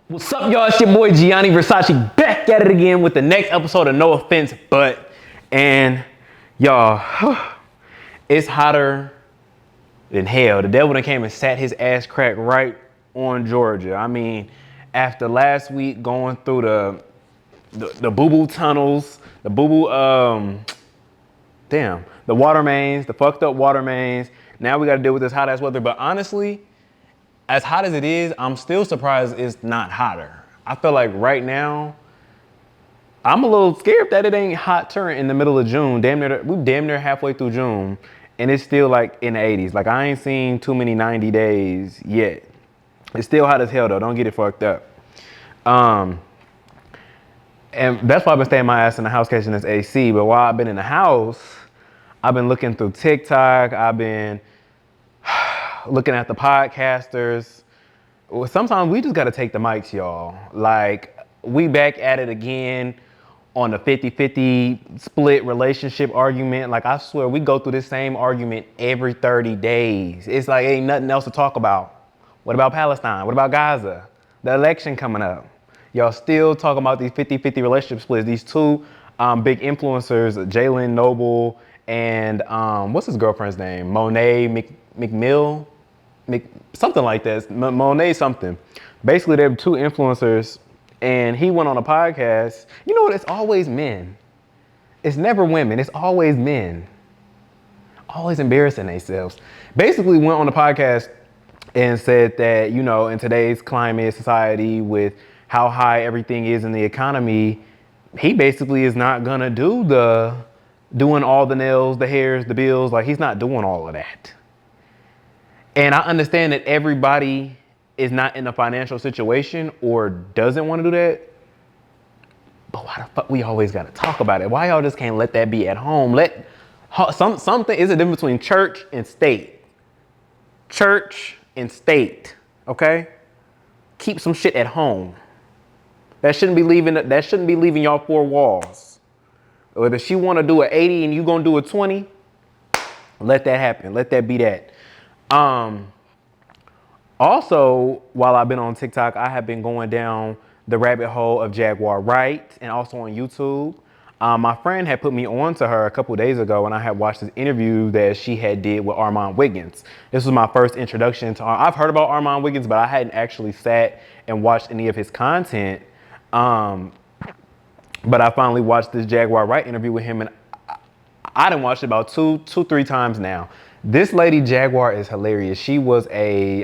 What's up, y'all? It's your boy Gianni Versace back at it again with the next episode of No Offense But. And y'all, it's hotter than hell. The devil done came and sat his ass crack right on Georgia. I mean, after last week going through the boo-boo tunnels, the the water mains, the fucked up water mains. Now we gotta deal with this hot ass weather. But honestly, as hot as it is, I'm still surprised it's not hotter. I feel like right now, I'm a little scared that it ain't hotter in the middle of June. We damn near halfway through June, and it's still like in the 80s. Like I ain't seen too many 90 days yet. It's still hot as hell though. Don't get it fucked up. And that's why I've been staying my ass in the house catching this AC. But while I've been in the house, I've been looking through TikTok. I've been looking at the podcasters. Sometimes we just got to take the mics, y'all. Like, we back at it again on the 50-50 split relationship argument. Like, I swear, we go through this same argument every 30 days. It's like, ain't nothing else to talk about. What about Palestine? What about Gaza? The election coming up. Y'all still talking about these 50-50 relationship splits. These two big influencers, Jalen Noble and what's his girlfriend's name? Monet McMill? Something like that. Monet something. Basically, they're two influencers, and he went on a podcast. You know what? It's always men. It's never women. It's always men. Always embarrassing themselves. Basically, went on a podcast and said that, you know, in today's climate society with how high everything is in the economy, he basically is not gonna doing all the nails, the hairs, the bills. Like, he's not doing all of that. And I understand that everybody is not in a financial situation or doesn't want to do that. But why the fuck we always got to talk about it? Why y'all just can't let that be at home? Something is a difference between church and state. Church and state, okay? Keep some shit at home. That shouldn't be leaving y'all four walls. Or if she want to do an 80 and you gonna do a 20, let that happen. Let that be that. Also, while I've been on TikTok, I have been going down the rabbit hole of Jaguar Wright and also on YouTube. My friend had put me on to her a couple days ago, and I had watched this interview that she had did with Armand Wiggins. This was my first introduction to I've heard about Armand Wiggins, but I hadn't actually sat and watched any of his content. But I finally watched this Jaguar Wright interview with him, and I done watched it about three times now. This lady Jaguar is hilarious. She was a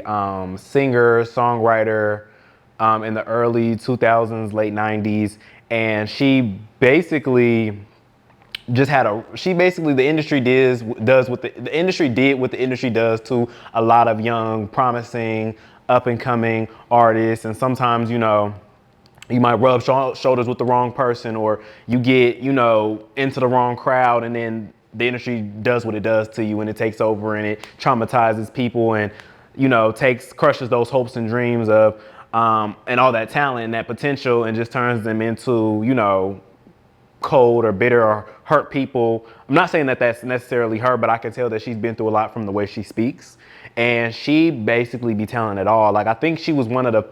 singer, songwriter in the early 2000s, late 90s, and she basically the industry does what the industry did what the industry does to a lot of young, promising, up and coming artists. And sometimes, you know, you might rub shoulders with the wrong person, or you get, you know, into the wrong crowd, and then the industry does what it does to you, and it takes over and it traumatizes people, and, you know, crushes those hopes and dreams of and all that talent and that potential, and just turns them into, you know, cold or bitter or hurt people. I'm not saying that that's necessarily her, but I can tell that she's been through a lot from the way she speaks, and she basically be telling it all. Like, I think she was one of the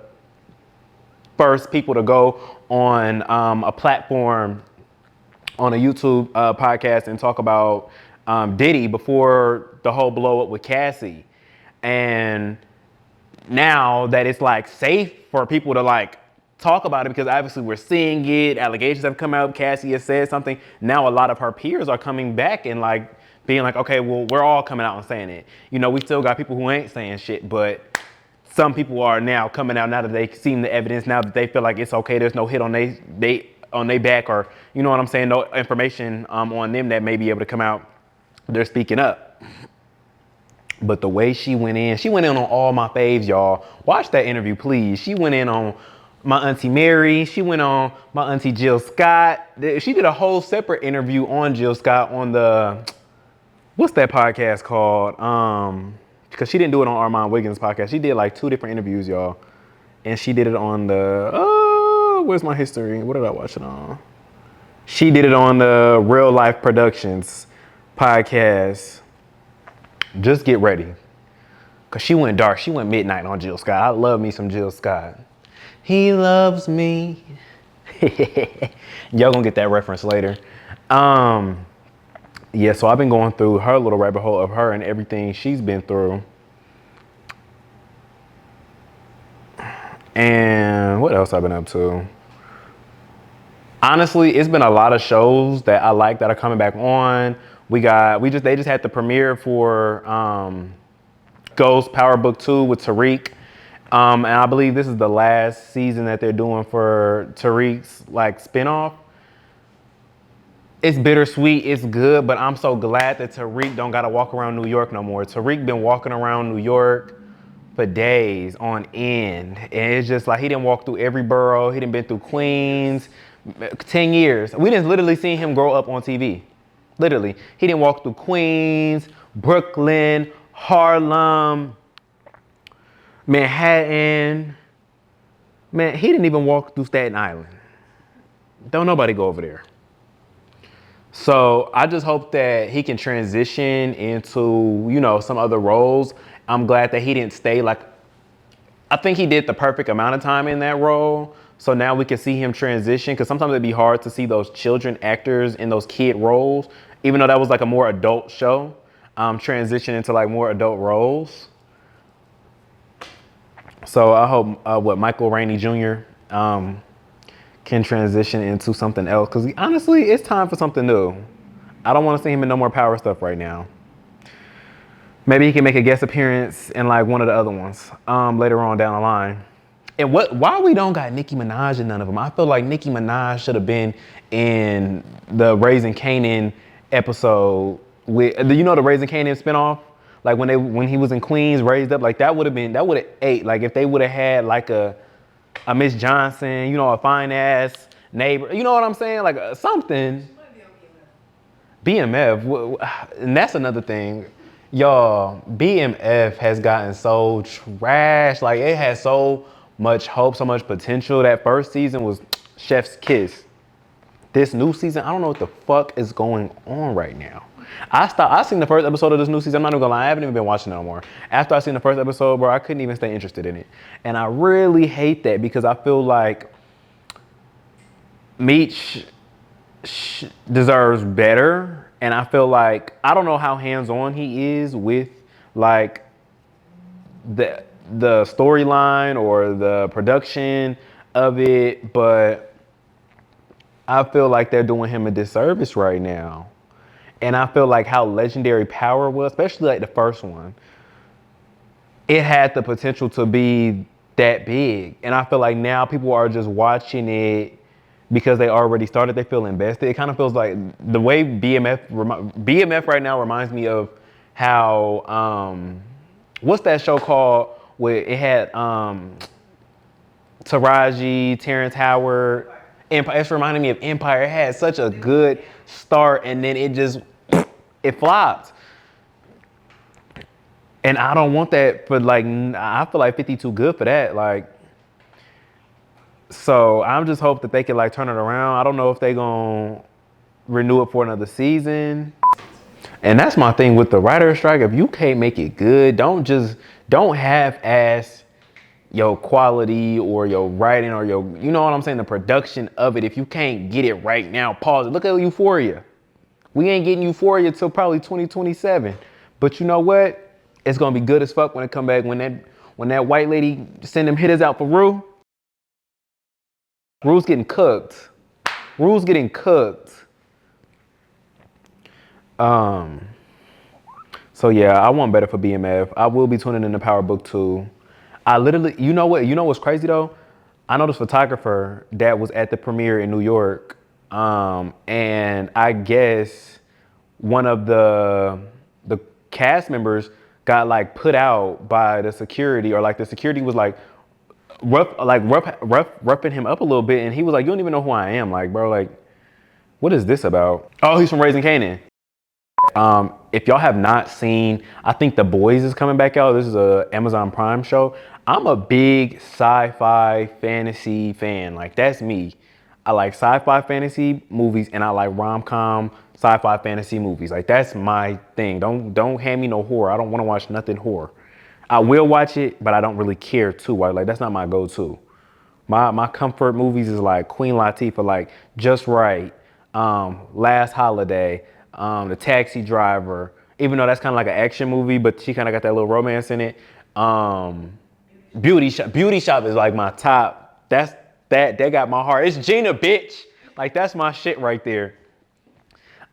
first people to go on a platform on a YouTube podcast and talk about Diddy before the whole blow up with Cassie. And now that it's like safe for people to like talk about it, because obviously we're seeing it, allegations have come out, Cassie has said something. Now a lot of her peers are coming back and like being like, okay, well, we're all coming out and saying it. You know, we still got people who ain't saying shit, but some people are now coming out now that they've seen the evidence, now that they feel like it's okay, there's no hit on their back, or, you know what I'm saying, no information on them that may be able to come out. They're speaking up. But the way she went in on all my faves, y'all. Watch that interview, please. She went in on my auntie Mary. She went on my auntie Jill Scott. She did a whole separate interview on Jill Scott on what's that podcast called? Because she didn't do it on Armand Wiggins' podcast. She did like two different interviews, y'all. And she did it on where's my history? What did I watch it on? She did it on the Real Life Productions podcast. Just get ready. Because she went dark. She went midnight on Jill Scott. I love me some Jill Scott. He loves me. Y'all gonna get that reference later. Um, yeah, so I've been going through her little rabbit hole of her and everything she's been through. And what else I've been up to? Honestly, it's been a lot of shows that I like that are coming back on. They just had the premiere for Ghost Power Book 2 with Tariq. And I believe this is the last season that they're doing for Tariq's like spinoff. It's bittersweet, it's good, but I'm so glad that Tariq don't gotta walk around New York no more. Tariq been walking around New York for days on end. And it's just like he didn't walk through every borough. He didn't been through Queens, 10 years. We didn't literally see him grow up on TV. Literally. He didn't walk through Queens, Brooklyn, Harlem, Manhattan. Man, he didn't even walk through Staten Island. Don't nobody go over there. So I just hope that he can transition into, you know, some other roles. I'm glad that he didn't stay like, I think he did the perfect amount of time in that role. So now we can see him transition, because sometimes it'd be hard to see those children actors in those kid roles, even though that was like a more adult show, transition into like more adult roles. So I hope Michael Rainey Jr. Can transition into something else, because honestly, it's time for something new. I don't want to see him in no more Power stuff right now. Maybe he can make a guest appearance in like one of the other ones later on down the line. And why we don't got Nicki Minaj in none of them? I feel like Nicki Minaj should have been in the Raising Kanan episode with, you know, the Raising Kanan spinoff? Like when he was in Queens, raised up, like that would have ate. Like if they would have had like a Miss Johnson, you know, a fine ass neighbor, you know what I'm saying? Like something. BMF, and that's another thing. Y'all, BMF has gotten so trash. Like it has so much hope, so much potential. That first season was chef's kiss. This new season, I don't know what the fuck is going on right now. I seen the first episode of this new season. I'm not even gonna lie, I haven't even been watching it no more. After I seen the first episode, bro, I couldn't even stay interested in it. And I really hate that, because I feel like Meech deserves better. And I feel like, I don't know how hands-on he is with like the storyline or the production of it, but I feel like they're doing him a disservice right now. And I feel like how legendary Power was, especially like the first one, it had the potential to be that big. And I feel like now people are just watching it because they already started, they feel invested. It kind of feels like the way BMF right now reminds me of how, what's that show called where it had Taraji, Terrence Howard, Empire. It's reminding me of Empire. It had such a good start and then it flopped. And I don't want that for like, I feel like 50 too good for that. Like, so I'm just hope that they can like turn it around. I don't know if they gonna renew it for another season. And that's my thing with the writer's strike. If you can't make it good, don't half-ass your quality or your writing or your, you know what I'm saying, the production of it. If you can't get it right now, pause it. Look at Euphoria. We ain't getting Euphoria till probably 2027. But you know what? It's gonna be good as fuck when it come back. When that white lady send them hitters out for Rue. Rue's getting cooked. Rue's getting cooked. So yeah, I want better for BMF. I will be tuning in to Power Book 2. I literally, you know what's crazy though? I know this photographer that was at the premiere in New York. And I guess one of the cast members got like put out by the security, or like the security was like roughing him up a little bit, and he was like, "You don't even know who I am, like, bro, like, what is this about?" Oh, he's from Raising Kanan. If y'all have not seen, I think The Boys is coming back out. This is a Amazon Prime show. I'm a big sci-fi fantasy fan. Like, that's me. I like sci-fi fantasy movies, and I like rom-com sci-fi fantasy movies. Like, that's my thing. Don't hand me no horror. I don't want to watch nothing horror. I will watch it, but I don't really care to. Like, that's not my go-to. My comfort movies is like Queen Latifah, like Just Right, Last Holiday, The Taxi Driver. Even though that's kind of like an action movie, but she kind of got that little romance in it. Um, Beauty Shop. Beauty Shop is like my top. That got my heart. It's Gina, bitch. Like that's my shit right there.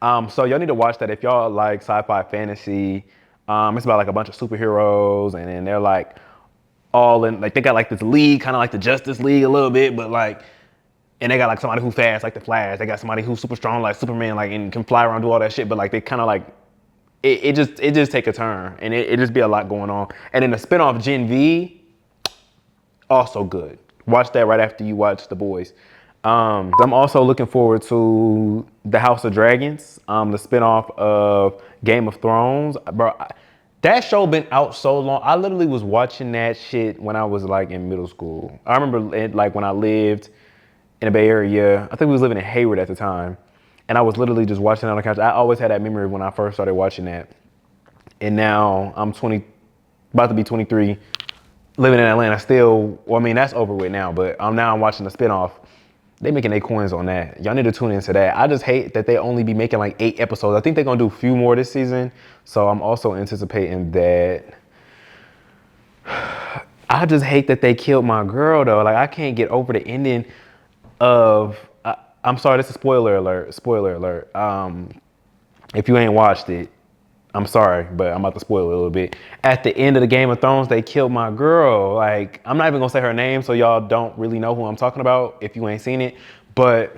So y'all need to watch that if y'all like sci-fi fantasy. It's about like a bunch of superheroes, and then they're like all in, like they got like this league, kind of like the Justice League a little bit, but like, and they got like somebody who fast like the Flash. They got somebody who's super strong like Superman, like and can fly around, do all that shit. But like they kind of like it just take a turn, and it just be a lot going on. And then the spinoff Gen V, also good. Watch that right after you watch The Boys. I'm also looking forward to The House of Dragons, the spinoff of Game of Thrones. Bro, that show been out so long. I literally was watching that shit when I was like in middle school. I remember it, like when I lived in the Bay Area. I think we was living in Hayward at the time. And I was literally just watching it on the couch. I always had that memory of when I first started watching that. And now I'm 20, about to be 23, living in Atlanta still. Well, I mean, that's over with now, but I'm watching the spinoff. They making their coins on that. Y'all need to tune into that. I just hate that they only be making like 8 episodes. I think they're gonna do a few more this season. So I'm also anticipating that. I just hate that they killed my girl though. Like I can't get over the ending of, I'm sorry, this is spoiler alert. Spoiler alert. If you ain't watched it, I'm sorry, but I'm about to spoil it a little bit. At the end of the Game of Thrones, they killed my girl. Like, I'm not even gonna say her name, so y'all don't really know who I'm talking about if you ain't seen it. But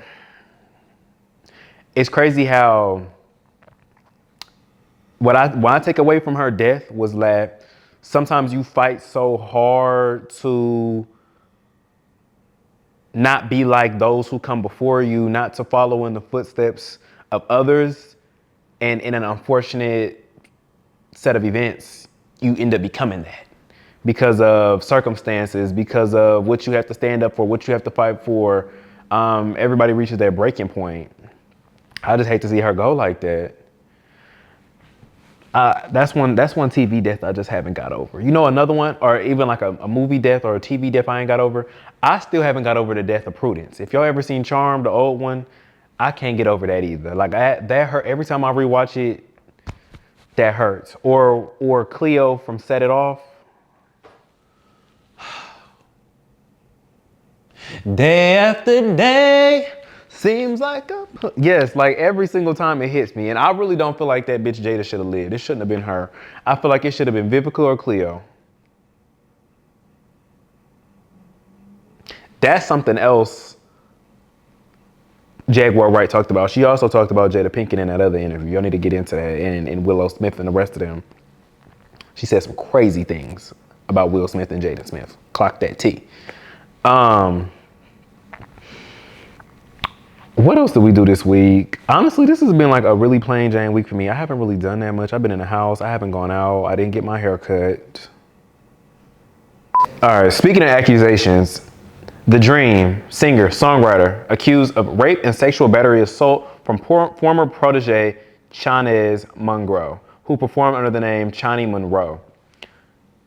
it's crazy how what I take away from her death was that sometimes you fight so hard to not be like those who come before you, not to follow in the footsteps of others, and in an unfortunate set of events, you end up becoming that because of circumstances, because of what you have to stand up for, what you have to fight for. Everybody reaches their breaking point. I just hate to see her go like that. That's one TV death I just haven't got over. You know, another one, or even like a movie death or a TV death I ain't got over. I still haven't got over the death of Prudence. If y'all ever seen Charmed, the old one, I can't get over that either. Like that hurt every time I rewatch it. That hurts. Or Cleo from Set It Off. Day after day seems like yes, like every single time it hits me. And I really don't feel like that bitch Jada should have lived. It shouldn't have been her. I feel like it should have been Vivica or Cleo. That's something else Jaguar Wright talked about. She also talked about Jada Pinkett in that other interview. Y'all need to get into that, and Willow Smith and the rest of them. She said some crazy things about Will Smith and Jada Smith. Clock that T. What else did we do this week? Honestly, this has been like a really plain Jane week for me. I haven't really done that much. I've been in the house. I haven't gone out. I didn't get my hair cut. All right, speaking of accusations, The Dream singer, songwriter, accused of rape and sexual battery assault from former protege Chanez Monroe, who performed under the name Chani Monroe.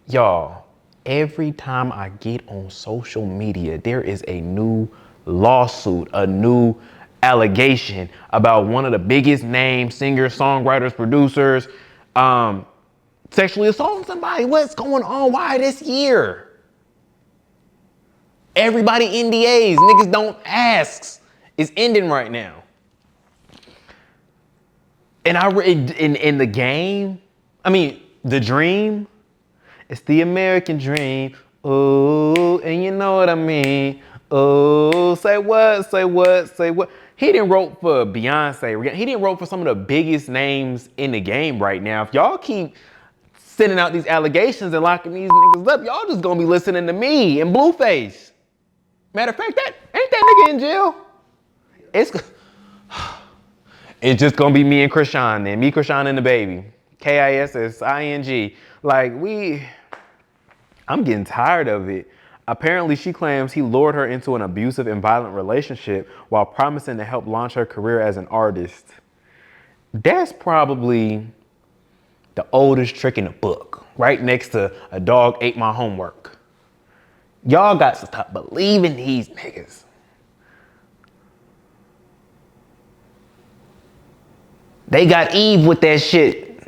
Y'all, every time I get on social media, there is a new lawsuit, a new allegation about one of the biggest name singers, songwriters, producers, sexually assaulting somebody. What's going on? Why this year? Everybody NDAs, niggas don't ask. It's ending right now. And in the game, I mean, The Dream, it's the American dream. Ooh, and you know what I mean. Ooh, say what, say what, say what. He didn't wrote for Beyonce. He didn't wrote for some of the biggest names in the game right now. If y'all keep sending out these allegations and locking these niggas up, y'all just gonna be listening to me and Blueface. Matter of fact, ain't that nigga in jail? It's just gonna be me and Krishan then. Me, Krishan, and the baby. Kissing. Like I'm getting tired of it. Apparently, she claims he lured her into an abusive and violent relationship while promising to help launch her career as an artist. That's probably the oldest trick in the book, right next to a dog ate my homework. Y'all got to stop believing these niggas. They got Eve with that shit.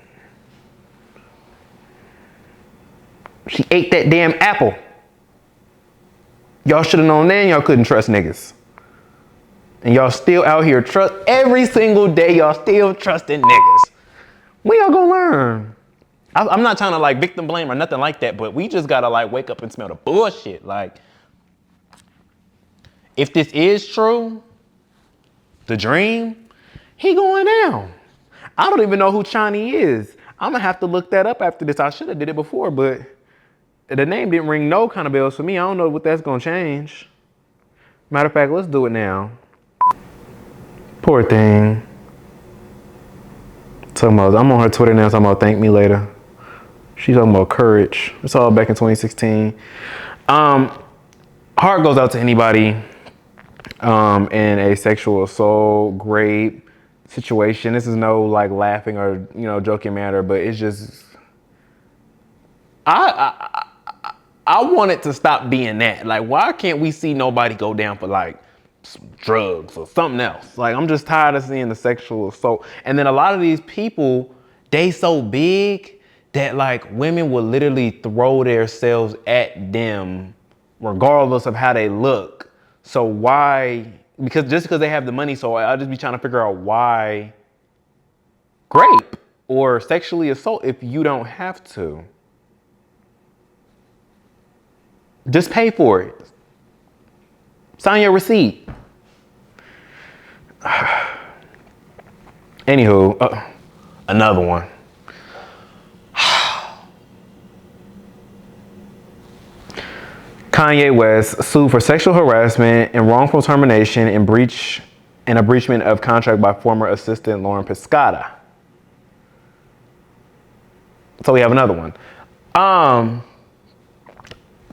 She ate that damn apple. Y'all should have known then y'all couldn't trust niggas. And y'all still out here trust every single day. Y'all still trusting niggas. When y'all gonna learn? I'm not trying to like victim blame or nothing like that, but we just gotta like wake up and smell the bullshit. Like, if this is true, the dream, he going down. I don't even know who Chani is. I'm gonna have to look that up after this. I should have did it before, but the name didn't ring no kind of bells for me. I don't know what that's gonna change. Matter of fact, let's do it now. Poor thing. I'm on her Twitter now, talking about thank me later. She's talking about courage. It's all back in 2016. Heart goes out to anybody in a sexual assault, rape situation. This is no like laughing or joking matter, but it's just I want it to stop being that. Like, why can't we see nobody go down for like drugs or something else? Like, I'm just tired of seeing the sexual assault. And then a lot of these people, they so big that like women will literally throw themselves at them regardless of how they look. So why? Because they have the money. So I'll just be trying to figure out why rape or sexually assault if you don't have to. Just pay for it. Sign your receipt. Anywho, another one. Kanye West sued for sexual harassment and wrongful termination and breachment of contract by former assistant Lauren Piscata. So we have another one.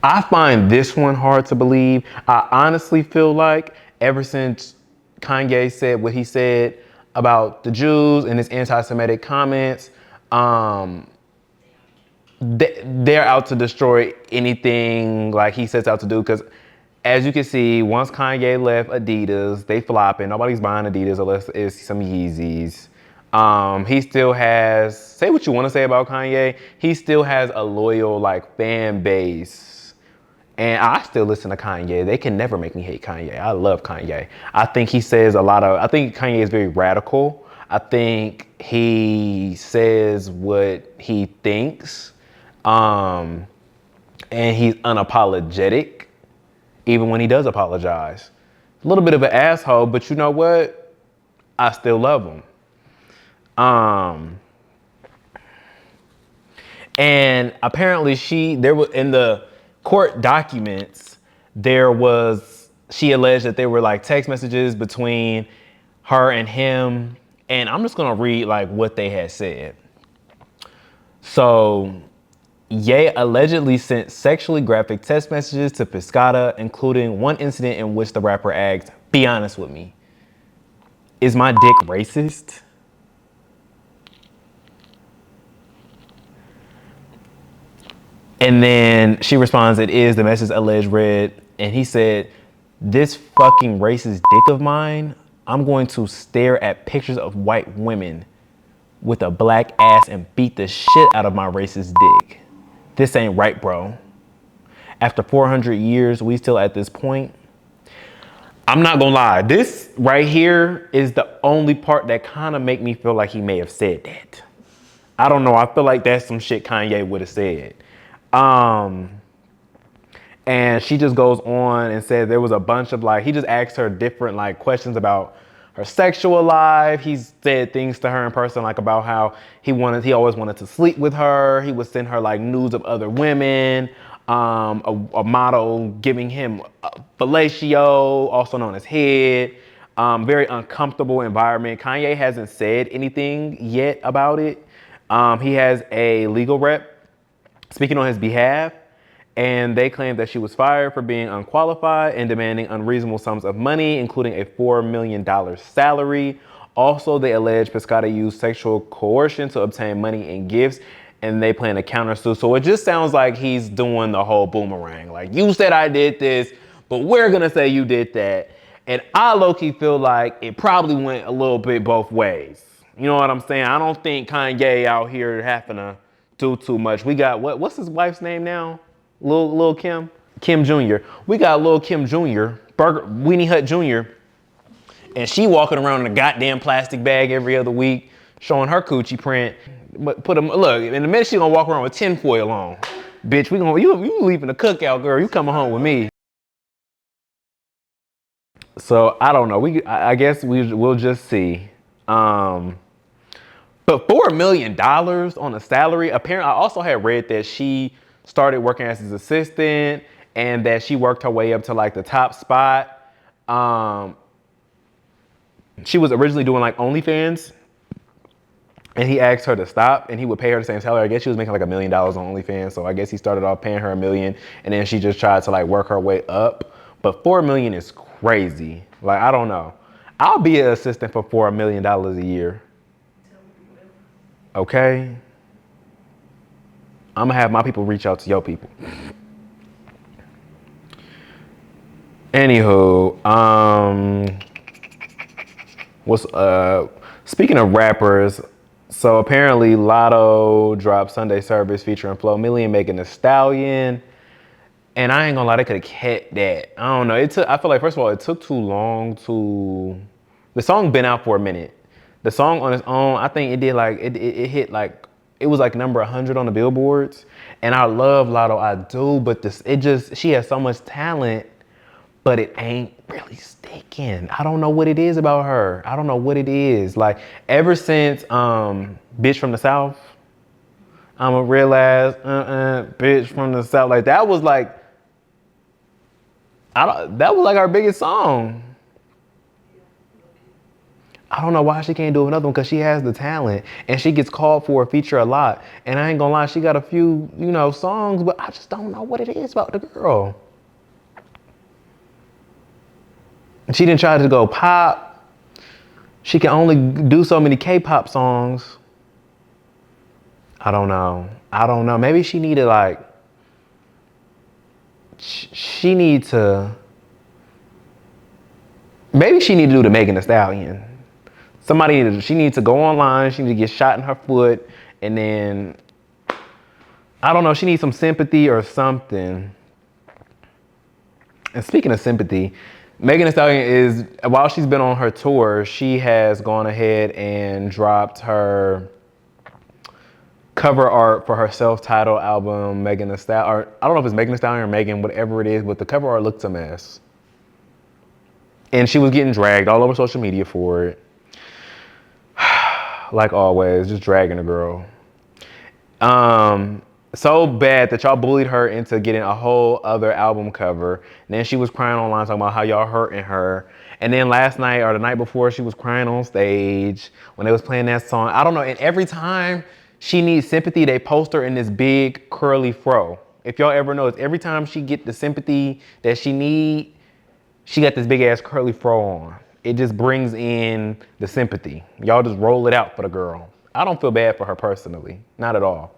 I find this one hard to believe. I honestly feel like ever since Kanye said what he said about the Jews and his anti-Semitic comments, they're out to destroy anything like he sets out to do. Because as you can see, once Kanye left Adidas, they flopping. Nobody's buying Adidas unless it's some Yeezys. He still has, say what you want to say about Kanye, he still has a loyal like fan base. And I still listen to Kanye. They can never make me hate Kanye. I love Kanye. I think he says I think Kanye is very radical. I think he says what he thinks. And he's unapologetic, even when he does apologize. A little bit of an asshole, but you know what? I still love him. And apparently there was in the court documents, she alleged that there were like text messages between her and him. And I'm just gonna read like what they had said. So Ye allegedly sent sexually graphic text messages to Piscata, including one incident in which the rapper asked, "Be honest with me. Is my dick racist?" And then she responds, "It is." The message alleged read, and he said, "This fucking racist dick of mine, I'm going to stare at pictures of white women with a black ass and beat the shit out of my racist dick. This ain't right, bro. After 400 years, we still at this point." I'm not gonna lie, this right here is the only part that kind of make me feel like he may have said that. I don't know, I feel like that's some shit Kanye would have said. And she just goes on and said there was a bunch of like, he just asked her different like questions about her sexual life. He said things to her in person, like about how he always wanted to sleep with her. He would send her like nudes of other women. A model giving him fellatio, also known as head. Very uncomfortable environment. Kanye hasn't said anything yet about it. He has a legal rep speaking on his behalf, and they claim that she was fired for being unqualified and demanding unreasonable sums of money, including a $4 million salary. Also, they allege Piscata used sexual coercion to obtain money and gifts and they plan to countersue. So it just sounds like he's doing the whole boomerang. Like, you said I did this, but we're gonna say you did that. And I low-key feel like it probably went a little bit both ways. You know what I'm saying? I don't think Kanye out here having to do too much. We got, what's his wife's name now? Lil Kim? Kim Jr. We got Lil Kim Jr., Weenie Hut Jr., and she walking around in a goddamn plastic bag every other week, showing her coochie print. But look, in a minute she gonna walk around with tinfoil on. Bitch, you leaving the cookout, girl. You coming home with me. So I don't know. I guess we'll just see. But $4 million on a salary. Apparently, I also had read that she started working as his assistant and that she worked her way up to like the top spot. She was originally doing like OnlyFans, and he asked her to stop, and he would pay her the same salary. I guess she was making like $1 million on OnlyFans, so I guess he started off paying her $1 million, and then she just tried to like work her way up. But $4 million is crazy. Like, I don't know. I'll be an assistant for $4 million a year. Okay? I'm gonna have my people reach out to your people. Anywho, speaking of rappers, so apparently Lotto dropped Sunday Service featuring Flo Milli and Megan Thee Stallion. And I ain't gonna lie, they could have kept that. I don't know. I feel like, first of all, it took too long the song been out for a minute. The song on its own, I think it did like, it hit like, it was like number 100 on the billboards. And I love Lotto, I do, but she has so much talent, but it ain't really sticking. I don't know what it is about her. I don't know what it is. Like, ever since Bitch from the South, I'm a real ass bitch from the South. Like, that was like, that was like our biggest song. I don't know why she can't do another one, because she has the talent and she gets called for a feature a lot. And I ain't gonna lie, she got a few, songs, but I just don't know what it is about the girl. She didn't try to go pop. She can only do so many K-pop songs. I don't know. Maybe she needed maybe she need to do the Megan Thee Stallion. She needs to go online. She needs to get shot in her foot. And then, I don't know, she needs some sympathy or something. And speaking of sympathy, Megan Thee Stallion while she's been on her tour, she has gone ahead and dropped her cover art for her self-titled album, Megan Thee Stallion. I don't know if it's Megan Thee Stallion or Megan, whatever it is, but the cover art looks a mess. And she was getting dragged all over social media for it. Like always, just dragging the girl. So bad that y'all bullied her into getting a whole other album cover. And then she was crying online talking about how y'all hurting her. And then last night or the night before, she was crying on stage when they was playing that song. I don't know. And every time she needs sympathy, they post her in this big curly fro. If y'all ever notice, every time she get the sympathy that she need, she got this big ass curly fro on. It just brings in the sympathy. Y'all just roll it out for the girl. I don't feel bad for her personally, not at all.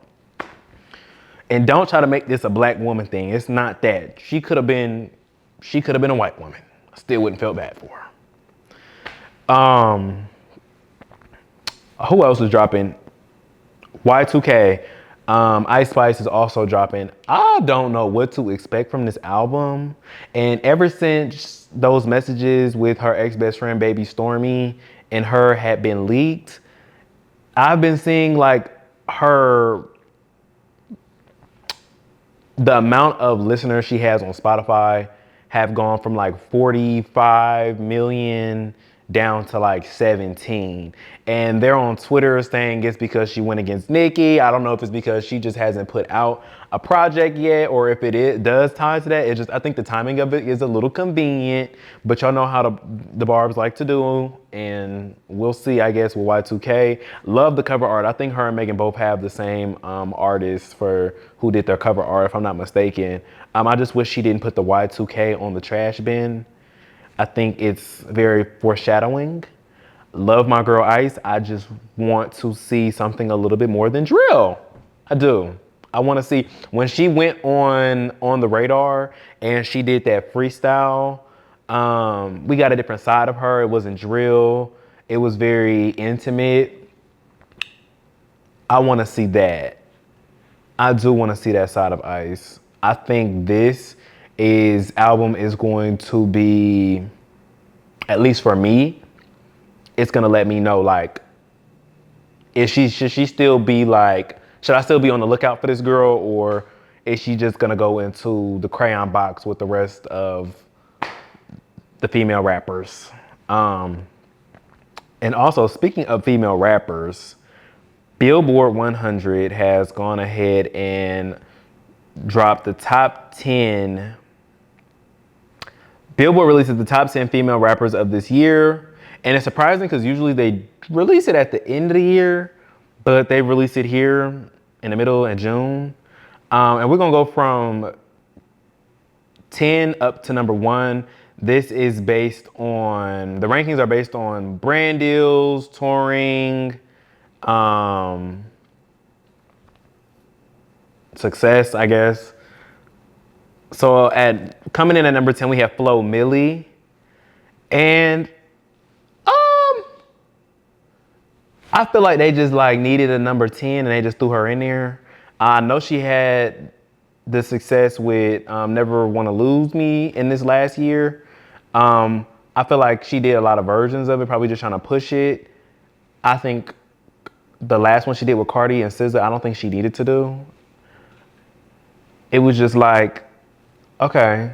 And don't try to make this a black woman thing. It's not that. She could have been a white woman. I still wouldn't feel bad for her. Who else is dropping? Y2K. Ice Spice is also dropping. I don't know what to expect from this album. And ever since those messages with her ex-best friend, Baby Stormy, and her had been leaked, I've been seeing like the amount of listeners she has on Spotify have gone from like 45 million down to like 17. And they're on Twitter saying it's because she went against Nicki. I don't know if it's because she just hasn't put out a project yet, or if it does tie to that. I think the timing of it is a little convenient, but y'all know how the Barbs like to do, and we'll see, I guess, with Y2K. Love the cover art. I think her and Megan both have the same artist for who did their cover art, if I'm not mistaken. I just wish she didn't put the Y2K on the trash bin. I think it's very foreshadowing. Love my girl Ice. I just want to see something a little bit more than drill. I do. I want to see when she went on the radar and she did that freestyle. We got a different side of her. It wasn't drill. It was very intimate. I want to see that. I do want to see that side of Ice. I think this album is going to be, at least for me, it's gonna let me know like, should she still be like, should I still be on the lookout for this girl, or is she just gonna go into the crayon box with the rest of the female rappers? And also, speaking of female rappers, Billboard 100 has gone ahead and dropped the top 10. Billboard releases the top 10 female rappers of this year. And it's surprising because usually they release it at the end of the year, but they release it here in the middle of June. And we're gonna go from 10 up to number 1. This is based on, the rankings are based on brand deals, touring, success, I guess. So coming in at number 10, we have Flo Milli. And I feel like they just like needed a number 10 and they just threw her in there. I know she had the success with Never Wanna Lose Me in this last year. I feel like she did a lot of versions of it, probably just trying to push it. I think the last one she did with Cardi and SZA, I don't think she needed to do. It was just like, okay.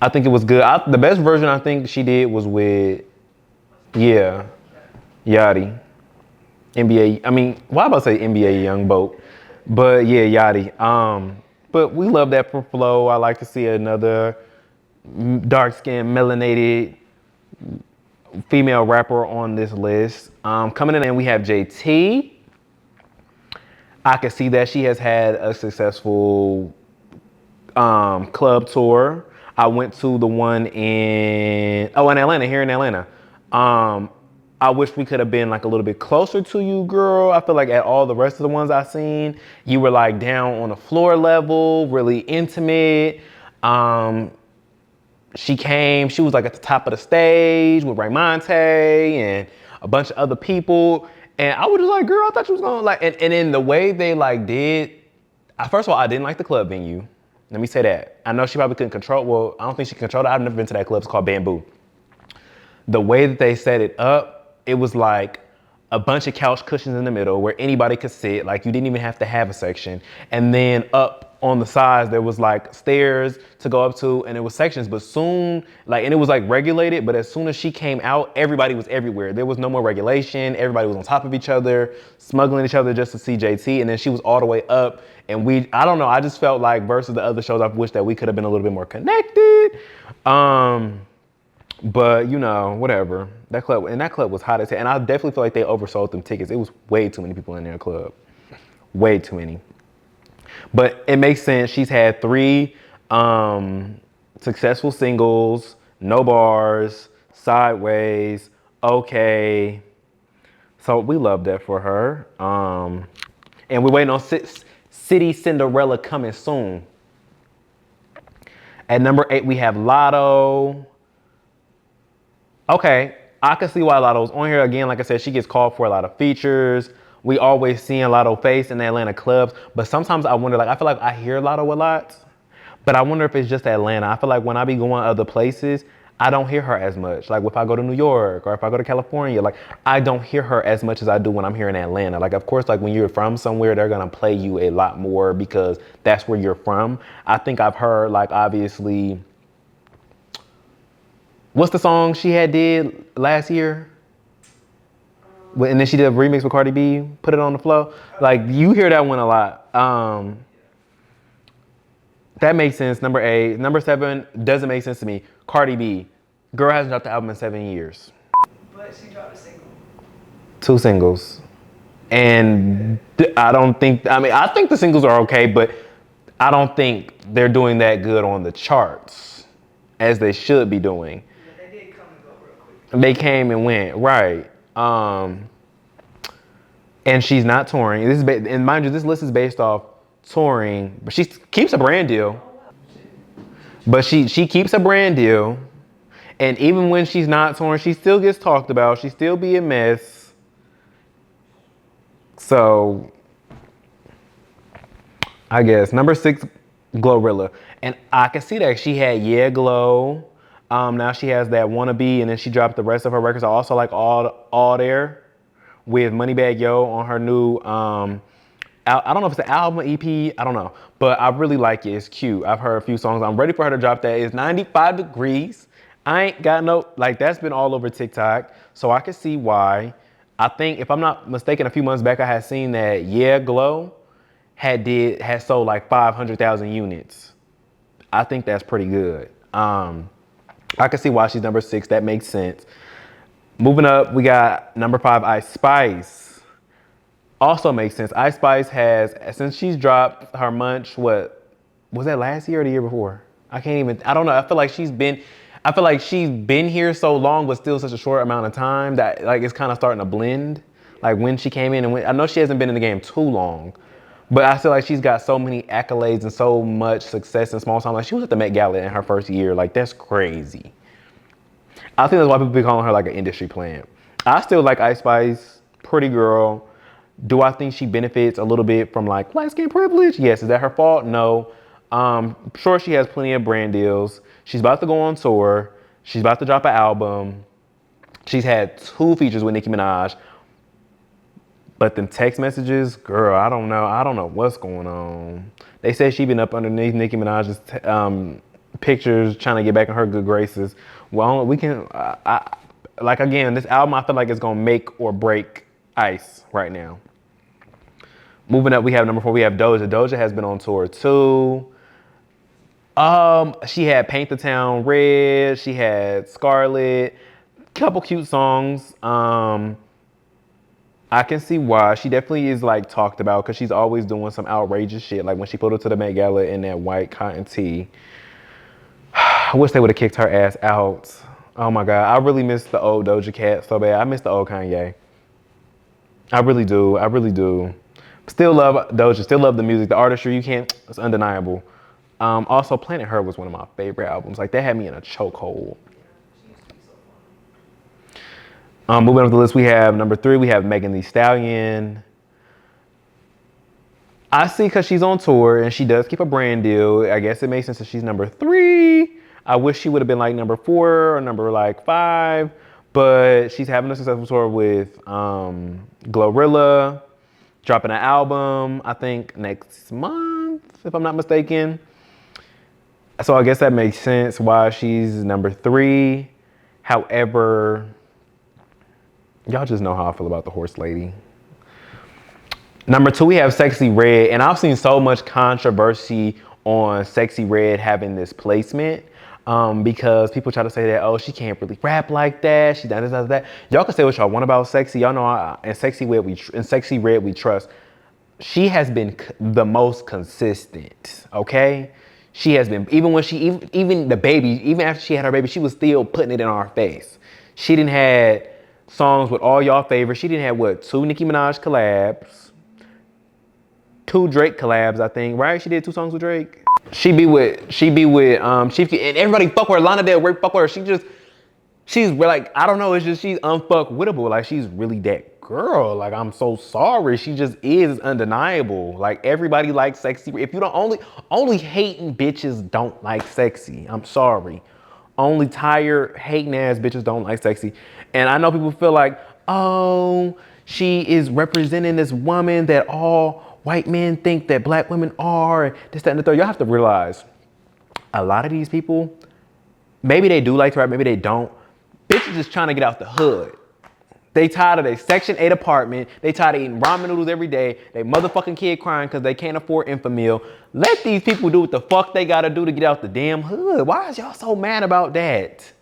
I think it was good. The best version I think she did was with, yeah, Yachty. NBA, I mean, why about to say NBA Young Boat? But yeah, Yachty. But we love that for Flo. I like to see another dark-skinned, melanated female rapper on this list. Coming in, and we have JT. I can see that she has had a successful club tour. I went to the one in Atlanta, here in Atlanta. I wish we could have been like a little bit closer to you, girl. I feel like at all the rest of the ones I seen, you were like down on the floor level, really intimate. She was like at the top of the stage with Raymante and a bunch of other people. And I was just like, girl, I thought you was gonna like, and in the way they like did, first of all, I didn't like the club venue. Let me say that. I know she probably couldn't control, well, I don't think she controlled it. I've never been to that club. It's called Bamboo. The way that they set it up, it was like a bunch of couch cushions in the middle where anybody could sit. Like you didn't even have to have a section. And then up on the sides, there was like stairs to go up to, and it was sections. But soon, like, and it was like regulated, but as soon as she came out, everybody was everywhere. There was no more regulation. Everybody was on top of each other, smuggling each other just to see JT. And then she was all the way up. And I don't know, I just felt like versus the other shows, I wish that we could have been a little bit more connected. But you know, whatever. That club was hot as hell. And I definitely feel like they oversold them tickets. It was way too many people in their club. Way too many. But it makes sense. She's had 3 successful singles, No Bars, Sideways, Okay. So we love that for her. And we're waiting on City Cinderella coming soon. At number 8, we have Lotto. Okay, I can see why Lotto's on here. Again, like I said, she gets called for a lot of features. We always see Lotto face in the Atlanta clubs, but sometimes I wonder, like, I feel like I hear Lotto a lot, but I wonder if it's just Atlanta. I feel like when I be going other places, I don't hear her as much. Like if I go to New York or if I go to California, like I don't hear her as much as I do when I'm here in Atlanta. Like, of course, like when you're from somewhere, they're gonna play you a lot more because that's where you're from. I think I've heard, like, obviously, what's the song she did last year? And then she did a remix with Cardi B, Put It On The Flow. Like, you hear that one a lot. That makes sense, number 8. Number 7 doesn't make sense to me. Cardi B. Girl hasn't dropped the album in 7 years. But she dropped a single. 2 singles. And I think the singles are okay, but I don't think they're doing that good on the charts as they should be doing. Yeah, they did come and go real quick. They came and went, right. and she's not touring. And mind you, this list is based off touring, but she keeps a brand deal. But she keeps a brand deal, and even when she's not touring, she still gets talked about. She still be a mess. So I guess number 6, Glorilla, and I can see that she had Yeah Glow. Now she has that Wannabe, and then she dropped the rest of her records. I also like All There with Moneybagg Yo on her new I don't know if it's an album, EP, I don't know, but I really like it. It's cute. I've heard a few songs. I'm ready for her to drop that. It's 95 degrees. I ain't got no, like, that's been all over TikTok, so I can see why. I think, if I'm not mistaken, a few months back I had seen that Yeah Glow had sold like 500,000 units. I think that's pretty good. I can see why she's number 6. That makes sense. Moving up, we got number 5, Ice Spice. Also makes sense. Ice Spice has, since she's dropped her Munch, what was that, last year or the year before? I don't know. I feel like she's been here so long, but still such a short amount of time that like it's kind of starting to blend. Like when she came in, and I know she hasn't been in the game too long, but I feel like she's got so many accolades and so much success in small time. Like she was at the Met Gala in her first year. Like that's crazy. I think that's why people be calling her like an industry plant. I still like Ice Spice, pretty girl. Do I think she benefits a little bit from like light skin privilege? Yes. Is that her fault? No. Sure, she has plenty of brand deals. She's about to go on tour. She's about to drop an album. She's had 2 features with Nicki Minaj. But them text messages, girl, I don't know. I don't know what's going on. They say she been up underneath Nicki Minaj's pictures, trying to get back in her good graces. Well, we can, like again, this album I feel like is gonna make or break Ice right now. Moving up, we have number 4. We have Doja. Doja has been on tour too. She had Paint the Town Red. She had Scarlet. Couple cute songs. I can see why. She definitely is like talked about because she's always doing some outrageous shit. Like when she pulled up to the Met Gala in that white cotton tee. I wish they would have kicked her ass out. Oh my God. I really miss the old Doja Cat so bad. I miss the old Kanye. I really do. I really do. Still love Doja. Still love the music. The artistry, it's undeniable. Also, Planet Her was one of my favorite albums. Like, that had me in a chokehold. Moving up the list, we have number 3. We have Megan Thee Stallion. I see because she's on tour and she does keep a brand deal. I guess it makes sense that she's number 3. I wish she would have been like number 4 or number like 5. But she's having a successful tour with Glorilla, dropping an album, I think next month, if I'm not mistaken. So I guess that makes sense why she's number 3. However, y'all just know how I feel about the horse lady. Number 2, we have Sexy Red, and I've seen so much controversy on Sexy Red having this placement. Because people try to say that, oh, she can't really rap like that. She does this, that. Y'all can say what y'all want about Sexy. Y'all know in Sexy Red we trust. She has been the most consistent. Okay, she has been. Even when even the baby, even after she had her baby, she was still putting it in our face. She didn't had songs with all y'all favorites. She didn't have what, 2 Nicki Minaj collabs, 2 Drake collabs, I think. Right? She did 2 songs with Drake. She be with Chief Keef, and everybody fuck with her. Lana Del Rey fuck with her. She's like, I don't know, it's just she's unfuckwittable. Like she's really that girl. Like I'm so sorry. She just is undeniable. Like everybody likes Sexy. If you don't only hating bitches don't like Sexy. I'm sorry. Only tired, hating ass bitches don't like Sexy. And I know people feel like, oh, she is representing this woman that all white men think that black women are, and this, that, and the third. Y'all have to realize, a lot of these people, maybe they do like to rap, maybe they don't. Bitches just trying to get out the hood. They tired of their Section 8 apartment. They tired of eating ramen noodles every day. They motherfucking kid crying because they can't afford Infamil. Let these people do what the fuck they gotta do to get out the damn hood. Why is y'all so mad about that?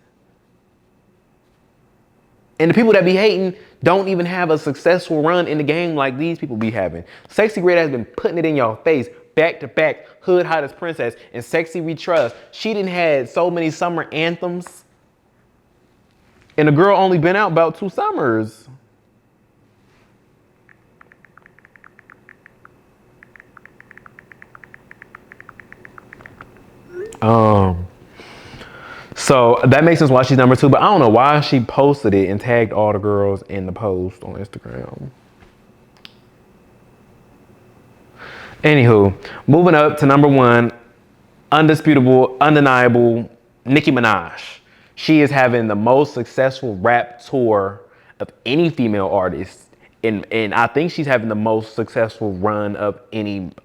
And the people that be hating don't even have a successful run in the game like these people be having. Sexy Red has been putting it in your face, back to back, hood hottest princess, and Sexy We Trust. She didn't had so many summer anthems. And the girl only been out about 2 summers. Um, so that makes sense why she's number 2, but I don't know why she posted it and tagged all the girls in the post on Instagram. Anywho, moving up to number 1, undisputable, undeniable, Nicki Minaj. She is having the most successful rap tour of any female artist. And I think she's having the most successful run of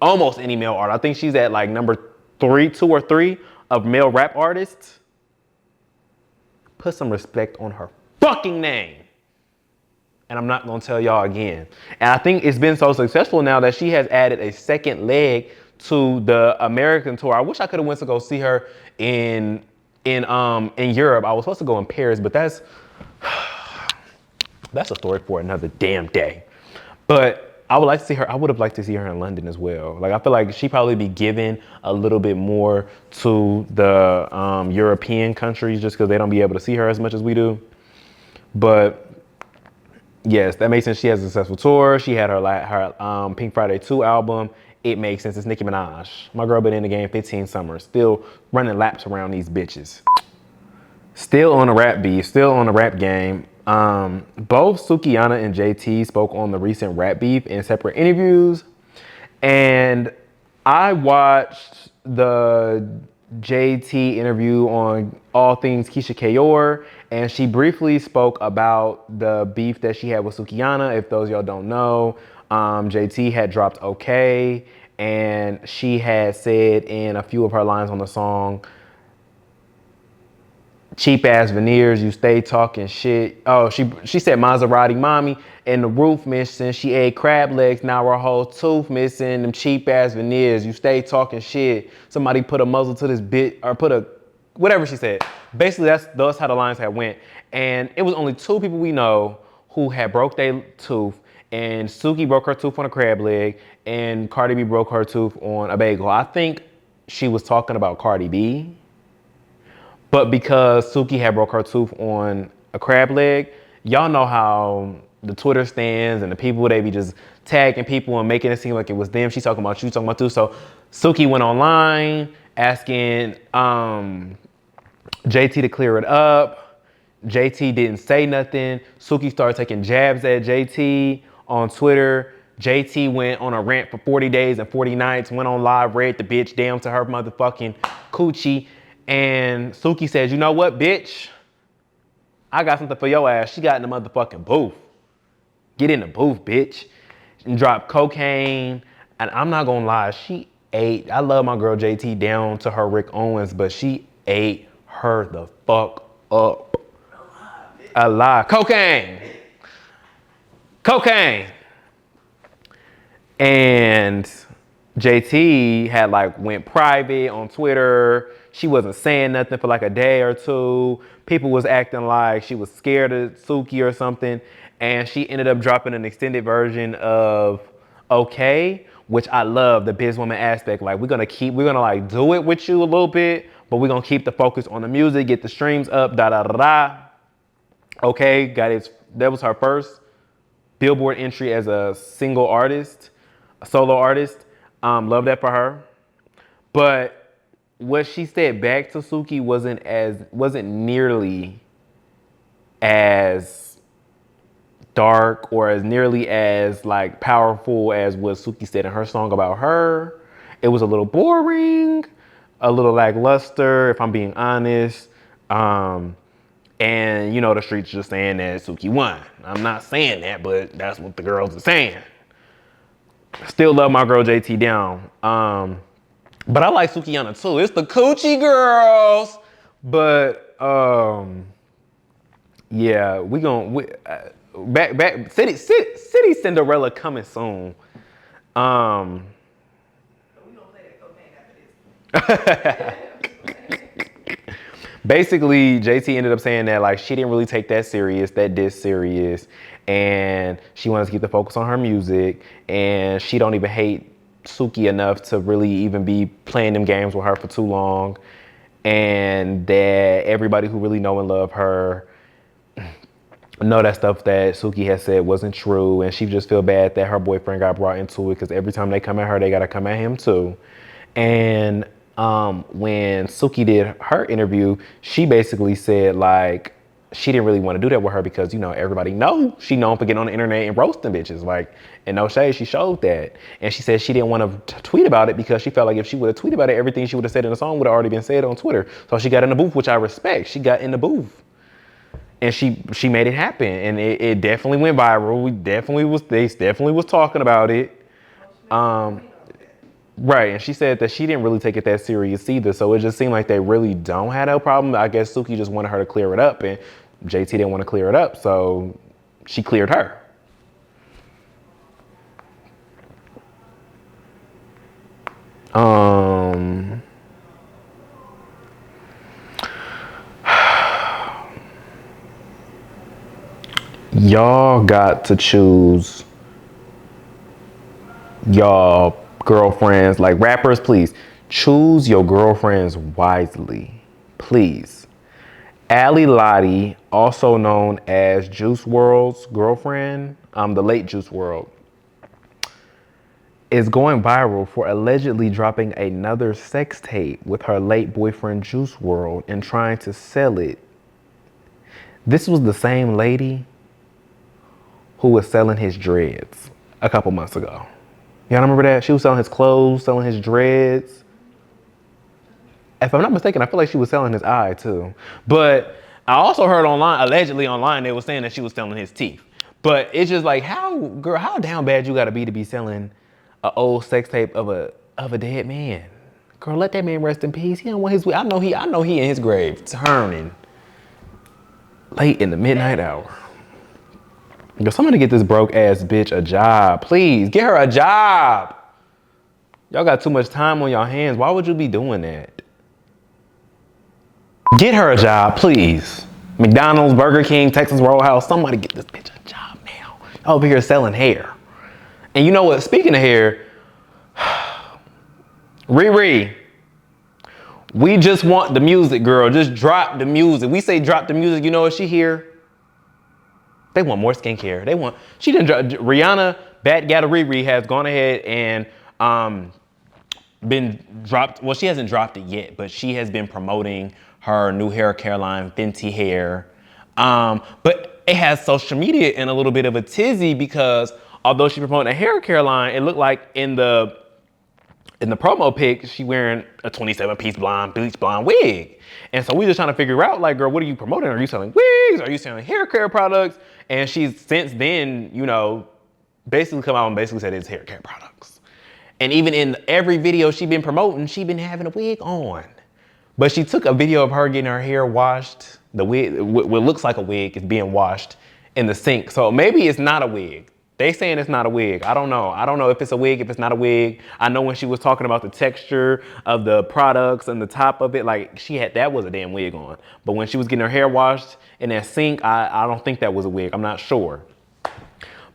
almost any male artist. I think she's at like number 2 or 3 of male rap artists. Put some respect on her fucking name. And I'm not gonna tell y'all again. And I think it's been so successful now that she has added a second leg to the American tour. I wish I could have went to go see her in Europe. I was supposed to go in Paris, but that's a story for another damn day. But I would like to see her. I would have liked to see her in London as well. Like I feel like she'd probably be giving a little bit more to the European countries just because they don't be able to see her as much as we do. But yes, that makes sense. She has a successful tour. She had her Pink Friday 2 album. It makes sense. It's Nicki Minaj. My girl been in the game 15 summers. Still running laps around these bitches. Still on the rap beat. Still on the rap game. Both Sukihana and JT spoke on the recent rap beef in separate interviews. And I watched the JT interview on All Things Keisha Kayor, and she briefly spoke about the beef that she had with Sukihana. If those of y'all don't know, JT had dropped Okay, and she had said in a few of her lines on the song, cheap ass veneers, you stay talking shit. Oh, she said Maserati mommy and the roof missing. She ate crab legs, now her whole tooth missing. Them cheap ass veneers, you stay talking shit. Somebody put a muzzle to this bit or put a whatever she said. Basically, that's how the lines had went. And it was only 2 people we know who had broke their tooth. And Suki broke her tooth on a crab leg, and Cardi B broke her tooth on a bagel. I think she was talking about Cardi B. But because Suki had broke her tooth on a crab leg, y'all know how the Twitter stands and the people, they be just tagging people and making it seem like it was them. She's talking about you, talking about too. So Suki went online asking JT to clear it up. JT didn't say nothing. Suki started taking jabs at JT on Twitter. JT went on a rant for 40 days and 40 nights, went on live, read the bitch down to her motherfucking coochie. And Suki says, you know what, bitch? I got something for your ass. She got in the motherfucking booth. Get in the booth, bitch. And dropped cocaine. And I'm not gonna lie, she ate, I love my girl JT down to her Rick Owens, but she ate her the fuck up. Alive. Cocaine. Cocaine. And JT had went private on Twitter. She wasn't saying nothing for a day or 2. People was acting like she was scared of Suki or something. And she ended up dropping an extended version of Okay, which I love, the businesswoman aspect. We're gonna do it with you a little bit, but we're gonna keep the focus on the music, get the streams up, da da da da. Okay, that was her first Billboard entry as a single artist, a solo artist. Love that for her. But what she said back to Suki wasn't nearly as dark or as nearly as powerful as what Suki said in her song about her. It was a little boring, a little lackluster, if I'm being honest. And the streets just saying that Suki won. I'm not saying that, but that's what the girls are saying. Still love my girl JT down. But I like Sukihana too. It's the Coochie Girls. But yeah, back City Cinderella coming soon. We gonna play that cocaine after this. Basically, JT ended up saying that she didn't really take that diss serious, and she wanted to keep the focus on her music, and she don't even hate Suki enough to really even be playing them games with her for too long, and that everybody who really know and love her know that stuff that Suki has said wasn't true, and she just feel bad that her boyfriend got brought into it because every time they come at her, they gotta come at him too. And when Suki did her interview, she basically said like she didn't really want to do that with her because you know everybody know she known for getting on the internet and roasting bitches like and no shade she showed that and she said she didn't want to tweet about it because she felt like if she would have tweeted about it everything she would have said in the song would have already been said on Twitter. So she got in the booth, which I respect. She got in the booth and she made it happen and it definitely went viral. They definitely was talking about it. Right, and she said that she didn't really take it that serious either, so it just seemed like they really don't have no problem. I guess Suki just wanted her to clear it up, and JT didn't want to clear it up, so she cleared her. Y'all got to choose y'all girlfriends, like rappers, please choose your girlfriends wisely, please. Ali Lottie, also known as Juice WRLD's girlfriend, the late Juice WRLD, is going viral for allegedly dropping another sex tape with her late boyfriend Juice WRLD and trying to sell it. This was the same lady who was selling his dreads a couple months ago. Y'all remember that? She was selling his clothes, selling his dreads. If I'm not mistaken, I feel like she was selling his eye too. But I also heard online, allegedly online, they were saying that she was selling his teeth. But it's just like, how down bad you gotta be selling an old sex tape of a dead man? Girl, let that man rest in peace. He don't want his, I know he in his grave turning late in the midnight hour. Yo, somebody get this broke ass bitch a job. Please, get her a job. Y'all got too much time on y'all hands. Why would you be doing that? Get her a job, please. McDonald's, Burger King, Texas Roadhouse, somebody get this bitch a job now. Over here selling hair. And you know what, speaking of hair, Riri, we just want the music, girl. Just drop the music. We say drop the music, you know what she hear? They want more skincare. She didn't drop, Rihanna, Bat Gata Riri has gone ahead and been dropped. Well, she hasn't dropped it yet, but she has been promoting her new hair care line, Fenty Hair. But it has social media in a little bit of a tizzy because although she's promoting a hair care line, it looked like in the promo pic, she wearing a 27-piece bleach blonde wig. And so we just trying to figure out, like, girl, what are you promoting? Are you selling wigs? Are you selling hair care products? And she's since then, you know, basically come out and basically said it's hair care products. And even in every video she been promoting, she been having a wig on. But she took a video of her getting her hair washed. The wig, what looks like a wig, is being washed in the sink. So maybe it's not a wig. They saying it's not a wig. I don't know. I don't know if it's a wig, if it's not a wig. I know when she was talking about the texture of the products and the top of it, like that was a damn wig on. But when she was getting her hair washed in that sink, I don't think that was a wig. I'm not sure.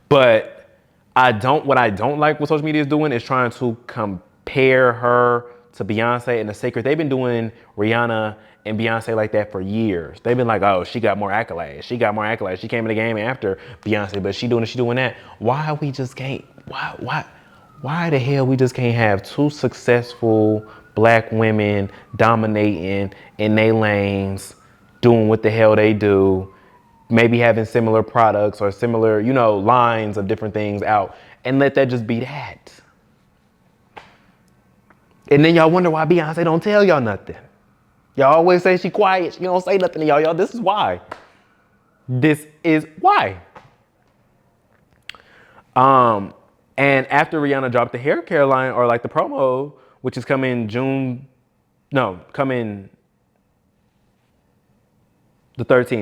But what I don't like what social media is doing is trying to compare her to Beyonce and The Secret. They've been doing Rihanna and Beyonce like that for years. They've been like, oh, she got more accolades. She got more accolades. She came in the game after Beyonce, but she doing that. Why we just can't, why the hell we just can't have two successful black women dominating in their lanes, doing what the hell they do, maybe having similar products or similar, you know, lines of different things out, and let that just be that. And then y'all wonder why Beyonce don't tell y'all nothing. Y'all always say she quiet. She don't say nothing to y'all. Y'all, this is why. This is why. And after Rihanna dropped the hair care line, or like the promo, which is coming the 13th.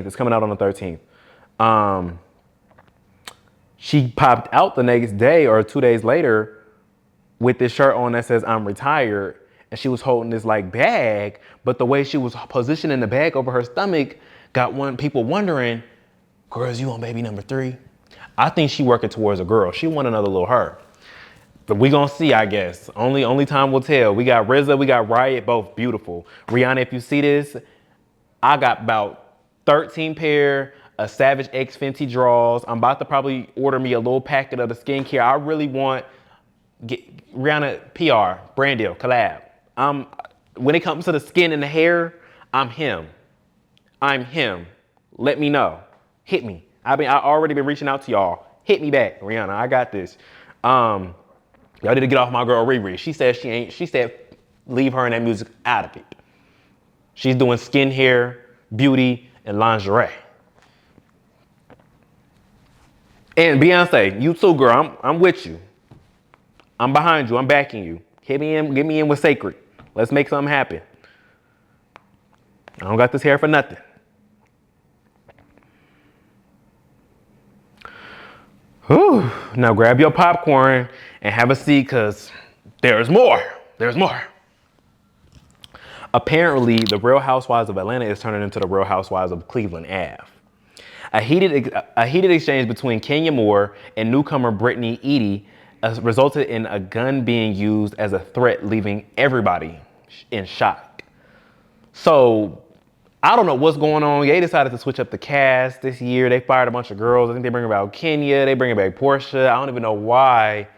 It's coming out on the 13th. She popped out the next day or 2 days later with this shirt on that says I'm retired, and she was holding this like bag, but the way she was positioning the bag over her stomach got people wondering, girl, is you on baby number 3? I think she working towards a girl. She want another little her. But we gonna see, I guess. Only time will tell. We got RZA, we got Riot, both beautiful. Rihanna, if you see this, I got about 13 pair of Savage X Fenty draws. I'm about to probably order me a little packet of the skincare. I really want Rihanna PR, brand deal, collab. when it comes to the skin and the hair, I'm him. I'm him. Let me know. Hit me. I already been reaching out to y'all. Hit me back, Rihanna. I got this. Y'all need to get off my girl Riri. She said leave her and that music out of it. She's doing skin, hair, beauty, and lingerie. And Beyonce, you too, girl. I'm with you. I'm behind you. I'm backing you. Hit me in. Get me in with Sacred. Let's make something happen. I don't got this hair for nothing. Whew. Now grab your popcorn and have a seat, because there's more. There's more. Apparently, the Real Housewives of Atlanta is turning into the Real Housewives of Cleveland Ave. A heated exchange between Kenya Moore and newcomer Brittany Eadie resulted in a gun being used as a threat, leaving everybody in shock. So, I don't know what's going on. They decided to switch up the cast this year. They fired a bunch of girls. I think they bring about Kenya. They bring back Portia. I don't even know why.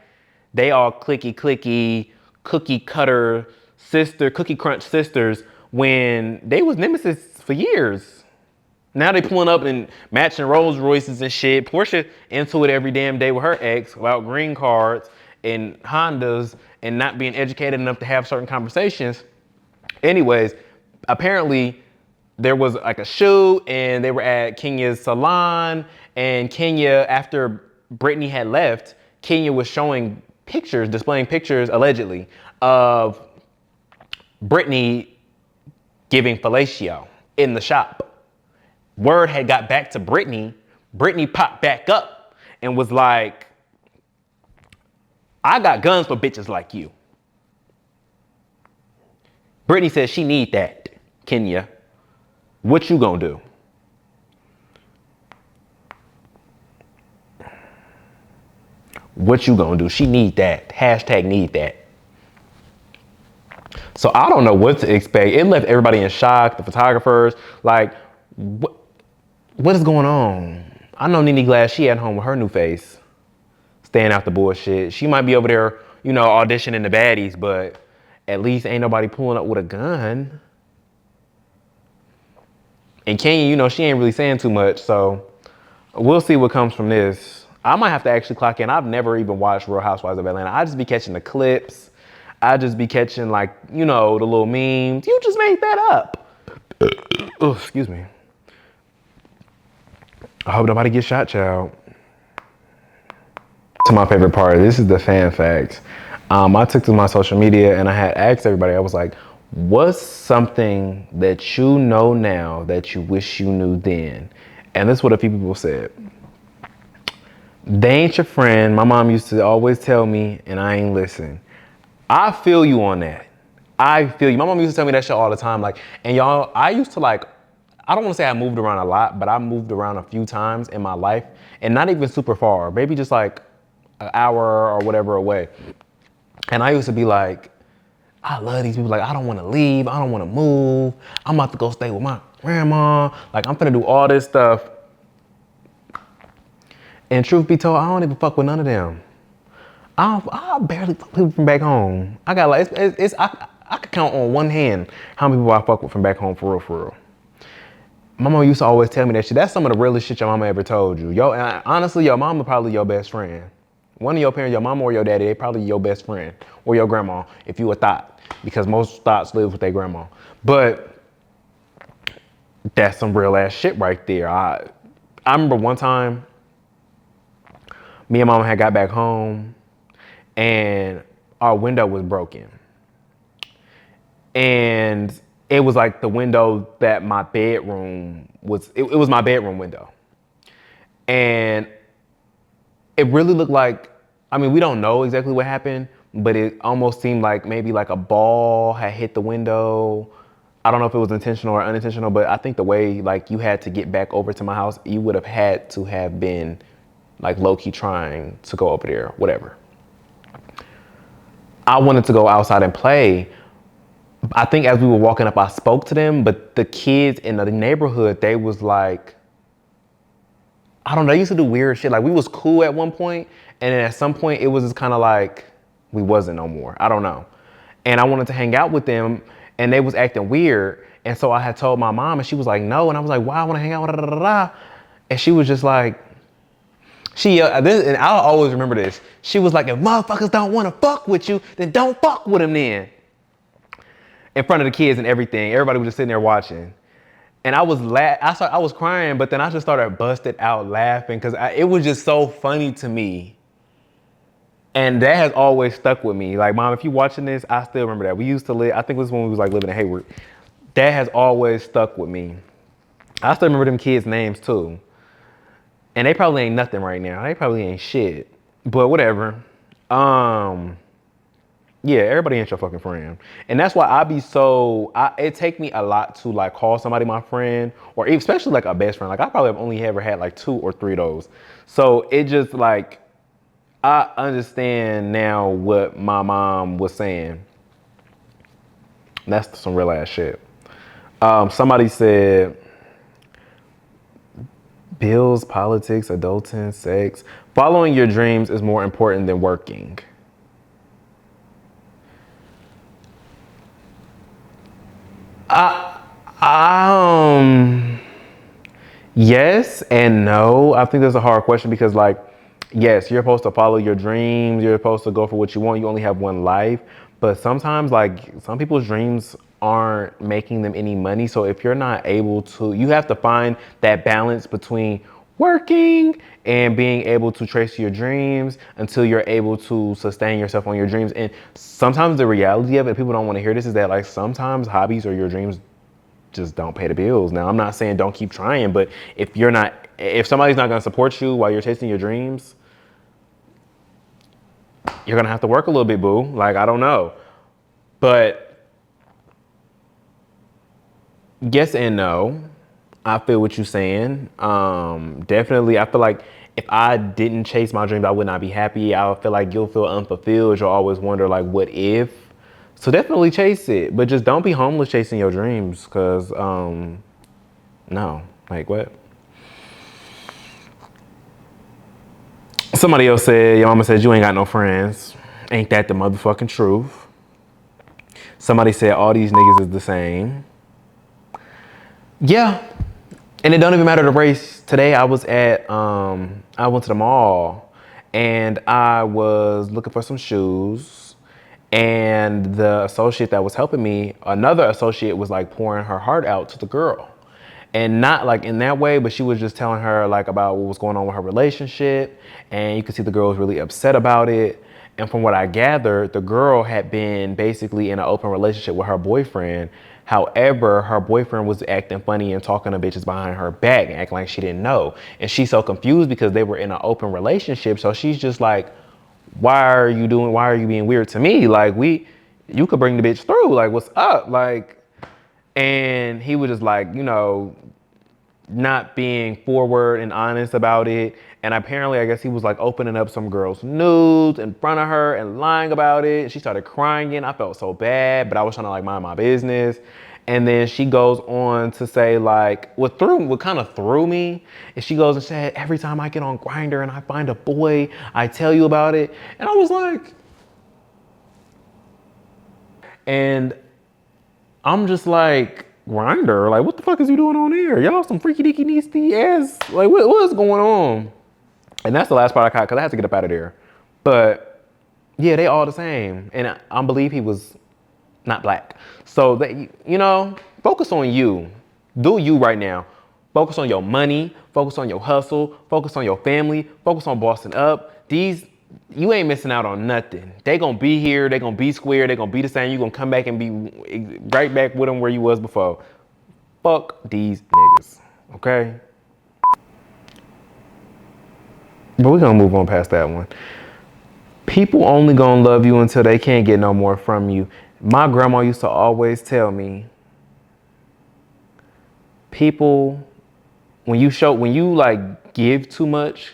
They all clicky, cookie cutter sister, cookie crunch sisters, when they was nemesis for years. Now they pulling up in matching Rolls Royces and shit. Portia into it every damn day with her ex about green cards and Hondas and not being educated enough to have certain conversations. Anyways, apparently there was like a shoot and they were at Kenya's salon, and Kenya, after Brittany had left, Kenya was showing pictures, displaying pictures allegedly of Brittany giving fellatio in the shop. Word had got back to Brittany. Brittany popped back up and was like, I got guns for bitches like you. Brittany said she need that, Kenya. What you gonna do? What you gonna do? She need that. Hashtag need that. So I don't know what to expect. It left everybody in shock, the photographers, like, what is going on? I know Nene Glass, she at home with her new face, staying out the bullshit. She might be over there, auditioning the baddies, but at least ain't nobody pulling up with a gun. And Kenya, she ain't really saying too much, so we'll see what comes from this. I might have to actually clock in. I've never even watched Real Housewives of Atlanta. I just be catching the clips. I just be catching the little memes. You just made that up. Oh, excuse me. I hope nobody gets shot, child. To my favorite part, this is the fan facts. I took to my social media and I had asked everybody, I was like, what's something that you know now that you wish you knew then? And this is what a few people said. They ain't your friend. My mom used to always tell me, and I ain't listen. I feel you on that. I feel you. My mom used to tell me that shit all the time. And y'all, I used to I don't want to say I moved around a lot, but I moved around a few times in my life, and not even super far, maybe just an hour or whatever away. And I used to be like, I love these people. I don't want to leave. I don't want to move. I'm about to go stay with my grandma. I'm finna do all this stuff. And truth be told, I don't even fuck with none of them. I barely fuck people from back home. I got I could count on one hand how many people I fuck with from back home, for real. My mama used to always tell me that shit. That's some of the realest shit your mama ever told you. Honestly, your mama probably your best friend. One of your parents, your mama or your daddy, they probably your best friend, or your grandma, if you a thought, because most thoughts live with their grandma. But that's some real ass shit right there. I remember one time, me and mama had got back home and our window was broken. And it was the window that my bedroom was, it was my bedroom window. And it really looked we don't know exactly what happened, but it almost seemed like maybe a ball had hit the window. I don't know if it was intentional or unintentional, but I think the way you had to get back over to my house, you would have had to have been low-key trying to go over there, whatever. I wanted to go outside and play. I think as we were walking up, I spoke to them, but the kids in the neighborhood, they was I don't know, they used to do weird shit. We was cool at one point, and then at some point, it was just kind of we wasn't no more. I don't know. And I wanted to hang out with them, and they was acting weird. And so I had told my mom, and she was like, no. And I was like, why? I want to hang out with da, da, da, da. And she was just like, and I'll always remember this. She was like, if motherfuckers don't want to fuck with you, then don't fuck with them then. In front of the kids and everything. Everybody was just sitting there watching. And I was crying, but then I just started busted out laughing because it was just so funny to me. And that has always stuck with me. Like, Mom, if you're watching this, I still remember that. We used to live, I think it was when we was like living in Hayward. That has always stuck with me. I still remember them kids' names too. And they probably ain't nothing right now. They probably ain't shit. But whatever. Yeah, everybody ain't your fucking friend. And that's why it take me a lot to like call somebody my friend, or especially like a best friend. Like I probably have only ever had like 2 or 3 of those. So it just like, I understand now what my mom was saying. And that's some real ass shit. Somebody said, bills, politics, adulting, sex. Following your dreams is more important than working. Yes and no. I think that's a hard question because like, yes, you're supposed to follow your dreams. You're supposed to go for what you want. You only have one life. But sometimes like some people's dreams aren't making them any money. So if you're not able to, you have to find that balance between working and being able to trace your dreams until you're able to sustain yourself on your dreams. And sometimes the reality of it, people don't want to hear this, is that like sometimes hobbies or your dreams just don't pay the bills. Now, I'm not saying don't keep trying, but if somebody's not going to support you while you're chasing your dreams, you're going to have to work a little bit, boo. Like, I don't know. But yes and no. I feel what you're saying. Definitely, I feel like if I didn't chase my dreams, I would not be happy. I feel like you'll feel unfulfilled. You'll always wonder, like, what if? So definitely chase it, but just don't be homeless chasing your dreams, because, no, like what? Somebody else said, your mama said, you ain't got no friends. Ain't that the motherfucking truth? Somebody said, all these niggas is the same. Yeah, and it don't even matter the race. Today I was I went to the mall and I was looking for some shoes. And the associate that was helping me, another associate was like pouring her heart out to the girl. And not like in that way, but she was just telling her like about what was going on with her relationship. And you could see the girl was really upset about it. And from what I gathered, the girl had been basically in an open relationship with her boyfriend. However, her boyfriend was acting funny and talking to bitches behind her back and acting like she didn't know. And she's so confused because they were in an open relationship. So she's just like, why are you being weird to me? Like you could bring the bitch through, like what's up? Like, and he was just like, not being forward and honest about it. And apparently, I guess he was like opening up some girl's nudes in front of her and lying about it. And she started crying and I felt so bad, but I was trying to like mind my business. And then she goes on to say like, what kind of threw me is she goes and said, every time I get on Grindr and I find a boy, I tell you about it. And I was like, and I'm just like, Grindr? Like, what the fuck is you doing on there? Y'all some freaky deaky neasty ass. Like, what's going on? And that's the last part I caught because I had to get up out of there. But yeah, they all the same. And I believe he was not black. So focus on you. Do you right now. Focus on your money. Focus on your hustle. Focus on your family. Focus on bossing up. You ain't missing out on nothing. They gonna be here. They gonna be square. They gonna be the same. You gonna come back and be right back with them where you was before. Fuck these niggas. Okay? But we're gonna move on past that one. People only gonna love you until they can't get no more from you. My grandma used to always tell me, people, when you like give too much,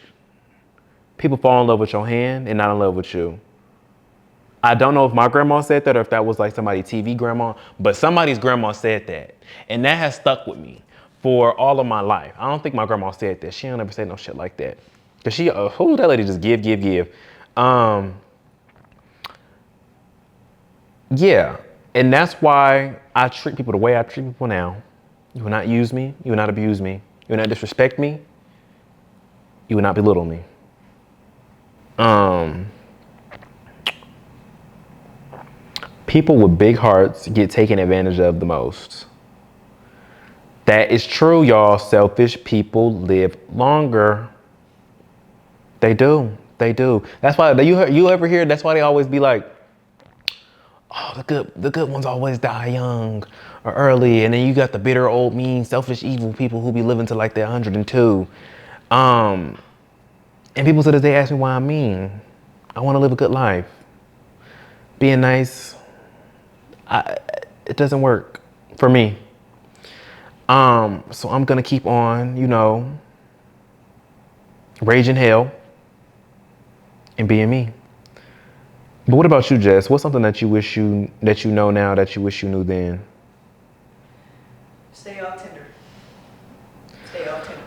people fall in love with your hand and not in love with you. I don't know if my grandma said that or if that was like somebody's TV grandma, but somebody's grandma said that. And that has stuck with me for all of my life. I don't think my grandma said that. She don't ever say no shit like that. Cause that lady just give. Yeah. And that's why I treat people the way I treat people now. You will not use me. You will not abuse me. You will not disrespect me. You will not belittle me. People with big hearts get taken advantage of the most. That is true, y'all. Selfish people live longer. They do. They do. That's why you ever hear. That's why they always be like, "Oh, the good ones always die young or early," and then you got the bitter, old, mean, selfish, evil people who be living to like they're 102. And people to this day ask me why I'm mean. I want to live a good life. Being nice, it doesn't work for me. So I'm gonna keep on, raging hell and being me. But what about you, Jess? What's something that you know now that you wish you knew then? Stay off Tinder. Stay off Tinder.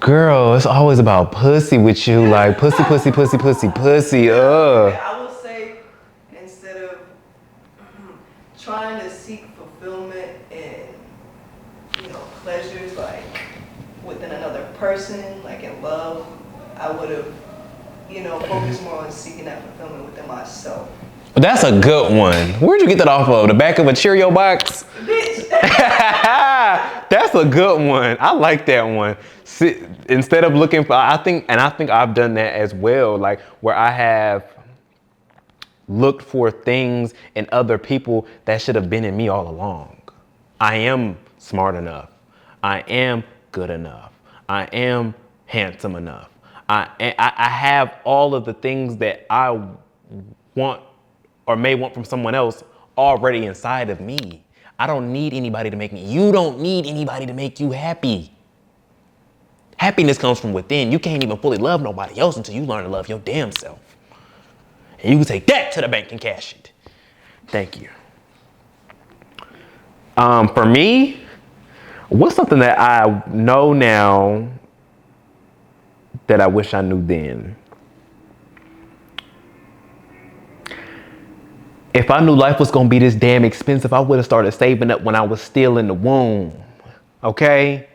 Girl, it's always about pussy with you, like pussy. I will say, instead of trying to seek fulfillment and pleasures like within another person, like in love, I would have focused more on seeking that fulfillment within myself. That's a good one. Where'd you get that off of? The back of a Cheerio box? Bitch. That's a good one. I like that one. Instead of looking for, I think I've done that as well. Like where I have looked for things in other people that should have been in me all along. I am smart enough. I am good enough. I am handsome enough. I have all of the things that I want or may want from someone else already inside of me. I don't need anybody to make me. You don't need anybody to make you happy. Happiness comes from within. You can't even fully love nobody else until you learn to love your damn self. And you can take that to the bank and cash it. Thank you. For me, what's something that I know now that I wish I knew then? If I knew life was gonna be this damn expensive, I would have started saving up when I was still in the womb. Okay?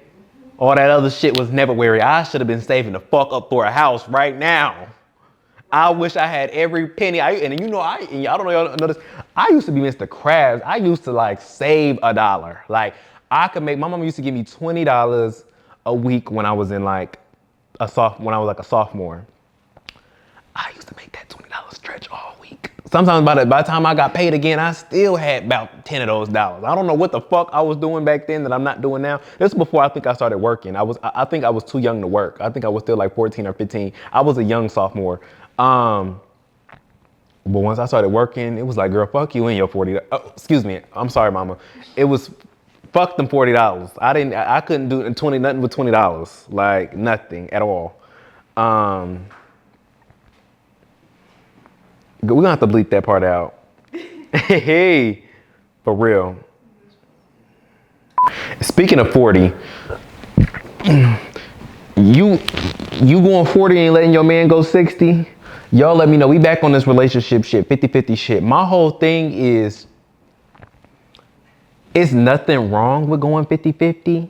All that other shit was never where I should have been saving the fuck up for a house right now. I wish I had every penny. I don't know y'all know this. I used to be Mr. Krabs. I used to like save $1. Like my mom used to give me $20 a week when I was in like a sophomore. I used to make that $20 stretch all week. Sometimes by the time I got paid again, I still had about 10 of those dollars. I don't know what the fuck I was doing back then that I'm not doing now. This is before I think I started working. I think I was too young to work. I think I was still like 14 or 15. I was a young sophomore. But once I started working, it was like, girl, fuck you and your $40. Oh, excuse me. I'm sorry, mama. It was fuck them $40. I couldn't do nothing with $20. Like nothing at all. We're gonna have to bleep that part out. Hey, for real. Speaking of 40, you going 40 and letting your man go 60? Y'all let me know. We back on this relationship shit, 50-50 shit. My whole thing is, it's nothing wrong with going 50-50.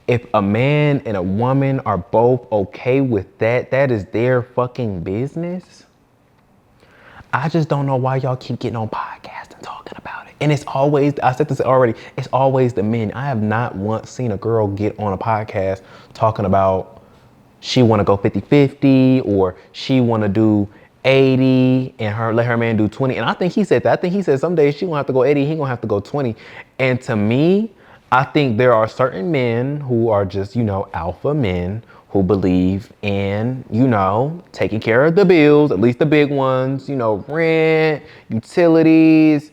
If a man and a woman are both okay with that, that is their fucking business. I just don't know why y'all keep getting on podcasts and talking about it. And it's always, I said this already, it's always the men. I have not once seen a girl get on a podcast talking about she want to go 50-50 or she want to do 80 and let her man do 20. And I think he said that. I think he said some days she gonna have to go 80, he gonna have to go 20. And to me, I think there are certain men who are just, alpha men who believe in, taking care of the bills, at least the big ones, rent, utilities,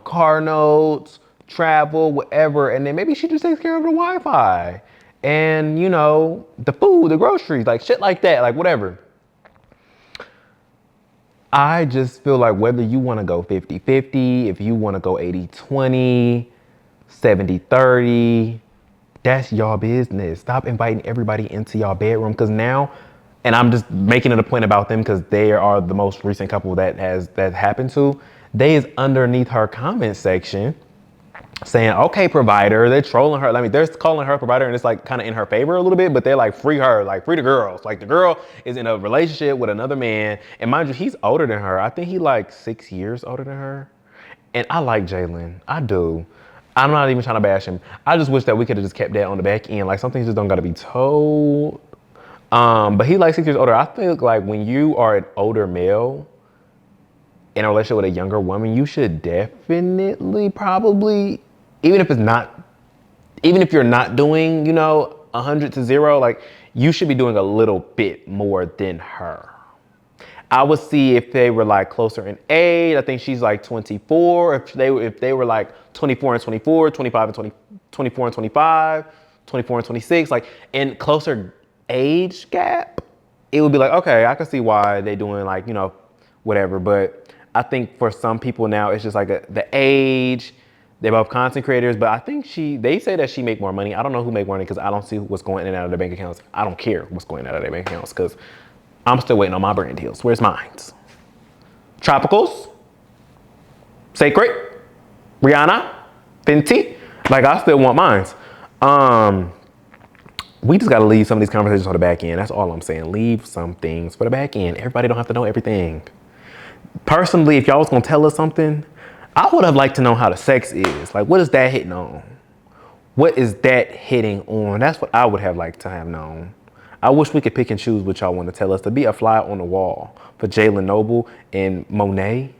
car notes, travel, whatever. And then maybe she just takes care of the Wi-Fi and, the food, the groceries, like shit like that, like whatever. I just feel like whether you want to go 50-50, if you want to go 80-20, 70-30, that's y'all business. Stop inviting everybody into y'all bedroom, because now, and I'm just making it a point about them because they are the most recent couple that happened to. they is underneath her comment section saying, okay, provider. They're trolling her. I mean, they're calling her a provider, and it's like kind of in her favor a little bit, but they're like, free her, like free the girls. Like the girl is in a relationship with another man. And mind you, he's older than her. I think he like 6 years older than her. And I like Jalen. I do. I'm not even trying to bash him. I just wish that we could have just kept that on the back end. Like some things just don't gotta be told. But he like 6 years older. I think like when you are an older male in a relationship with a younger woman, you should definitely probably, even if you're not doing, 100 to 0, like you should be doing a little bit more than her. I would see if they were like closer in age. I think she's like 24. If they were like 24 and 24, 25 and 20, 24 and 25, 24 and 26, like in closer age gap, it would be like, okay, I can see why they doing like, whatever. But I think for some people now, it's just like the age. They're both content creators, but I think they say that she make more money. I don't know who make more money because I don't see what's going in and out of their bank accounts. I don't care what's going out of their bank accounts because I'm still waiting on my brand deals. Where's mine? Tropicals, Sacred, Rihanna, Fenty. Like I still want mine. We just gotta leave some of these conversations on the back end. That's all I'm saying. Leave some things for the back end. Everybody don't have to know everything. Personally, if y'all was gonna tell us something, I would have liked to know how the sex is. Like, what is that hitting on? What is that hitting on? That's what I would have liked to have known. I wish we could pick and choose what y'all want to tell us. To be a fly on the wall for Jalen Noble and Monet.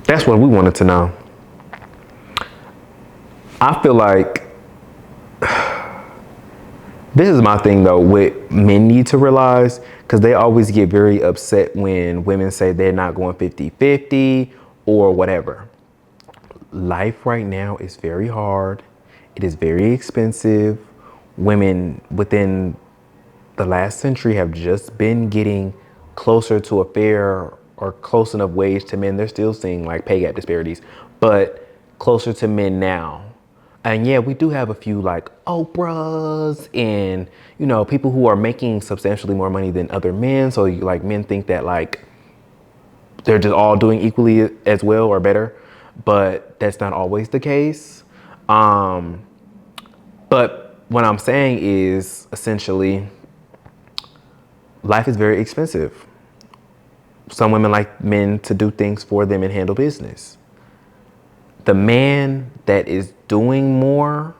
That's what we wanted to know. I feel like this is my thing though, what men need to realize, because they always get very upset when women say they're not going 50-50 or whatever. Life right now is very hard. It is very expensive. Women within the last century have just been getting closer to a fair or close enough wage to men. They're still seeing like pay gap disparities, but closer to men now. And yeah, we do have a few like Oprahs and, people who are making substantially more money than other men. So like men think that like they're just all doing equally as well or better, but that's not always the case. But what I'm saying is essentially life is very expensive. Some women like men to do things for them and handle business. The man that is doing more,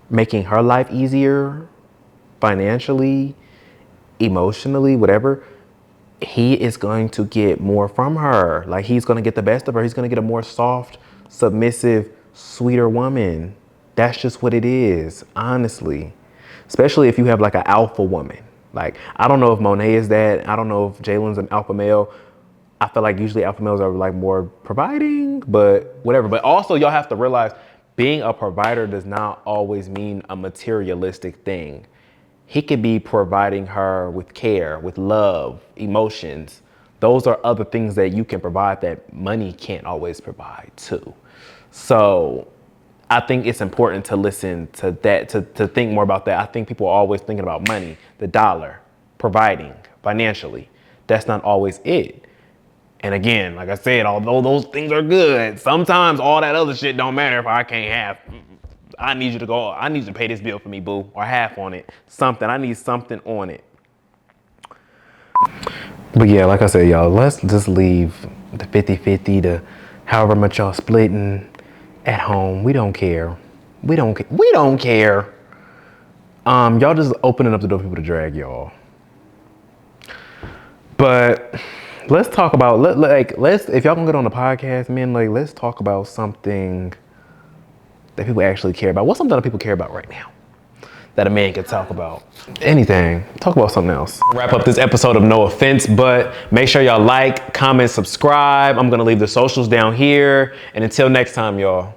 making her life easier, financially, emotionally, whatever, he is going to get more from her. Like he's going to get the best of her. He's going to get a more soft, submissive, sweeter woman. That's just what it is, honestly. Especially if you have like an alpha woman. Like, I don't know if Monet is that. I don't know if Jalen's an alpha male. I feel like usually alpha males are like more providing, but whatever. But also y'all have to realize being a provider does not always mean a materialistic thing. He could be providing her with care, with love, emotions. Those are other things that you can provide that money can't always provide too. So I think it's important to listen to that, to think more about that. I think people are always thinking about money, the dollar, providing financially. That's not always it. And again, like I said, although those things are good, sometimes all that other shit don't matter if I can't have. I need you to pay this bill for me, boo, or half on it. Something, I need something on it. But yeah, like I said, y'all, let's just leave the 50-50 to however much y'all splitting at home. We don't care. We don't care. Y'all just opening up the door for people to drag y'all. But let's talk about, if y'all gonna get on the podcast, man, like, let's talk about something that people actually care about. What's something that people care about right now that a man can talk about? Anything. Talk about something else. Wrap up this episode of No Offense, but make sure y'all like, comment, subscribe. I'm gonna leave the socials down here. And until next time, y'all.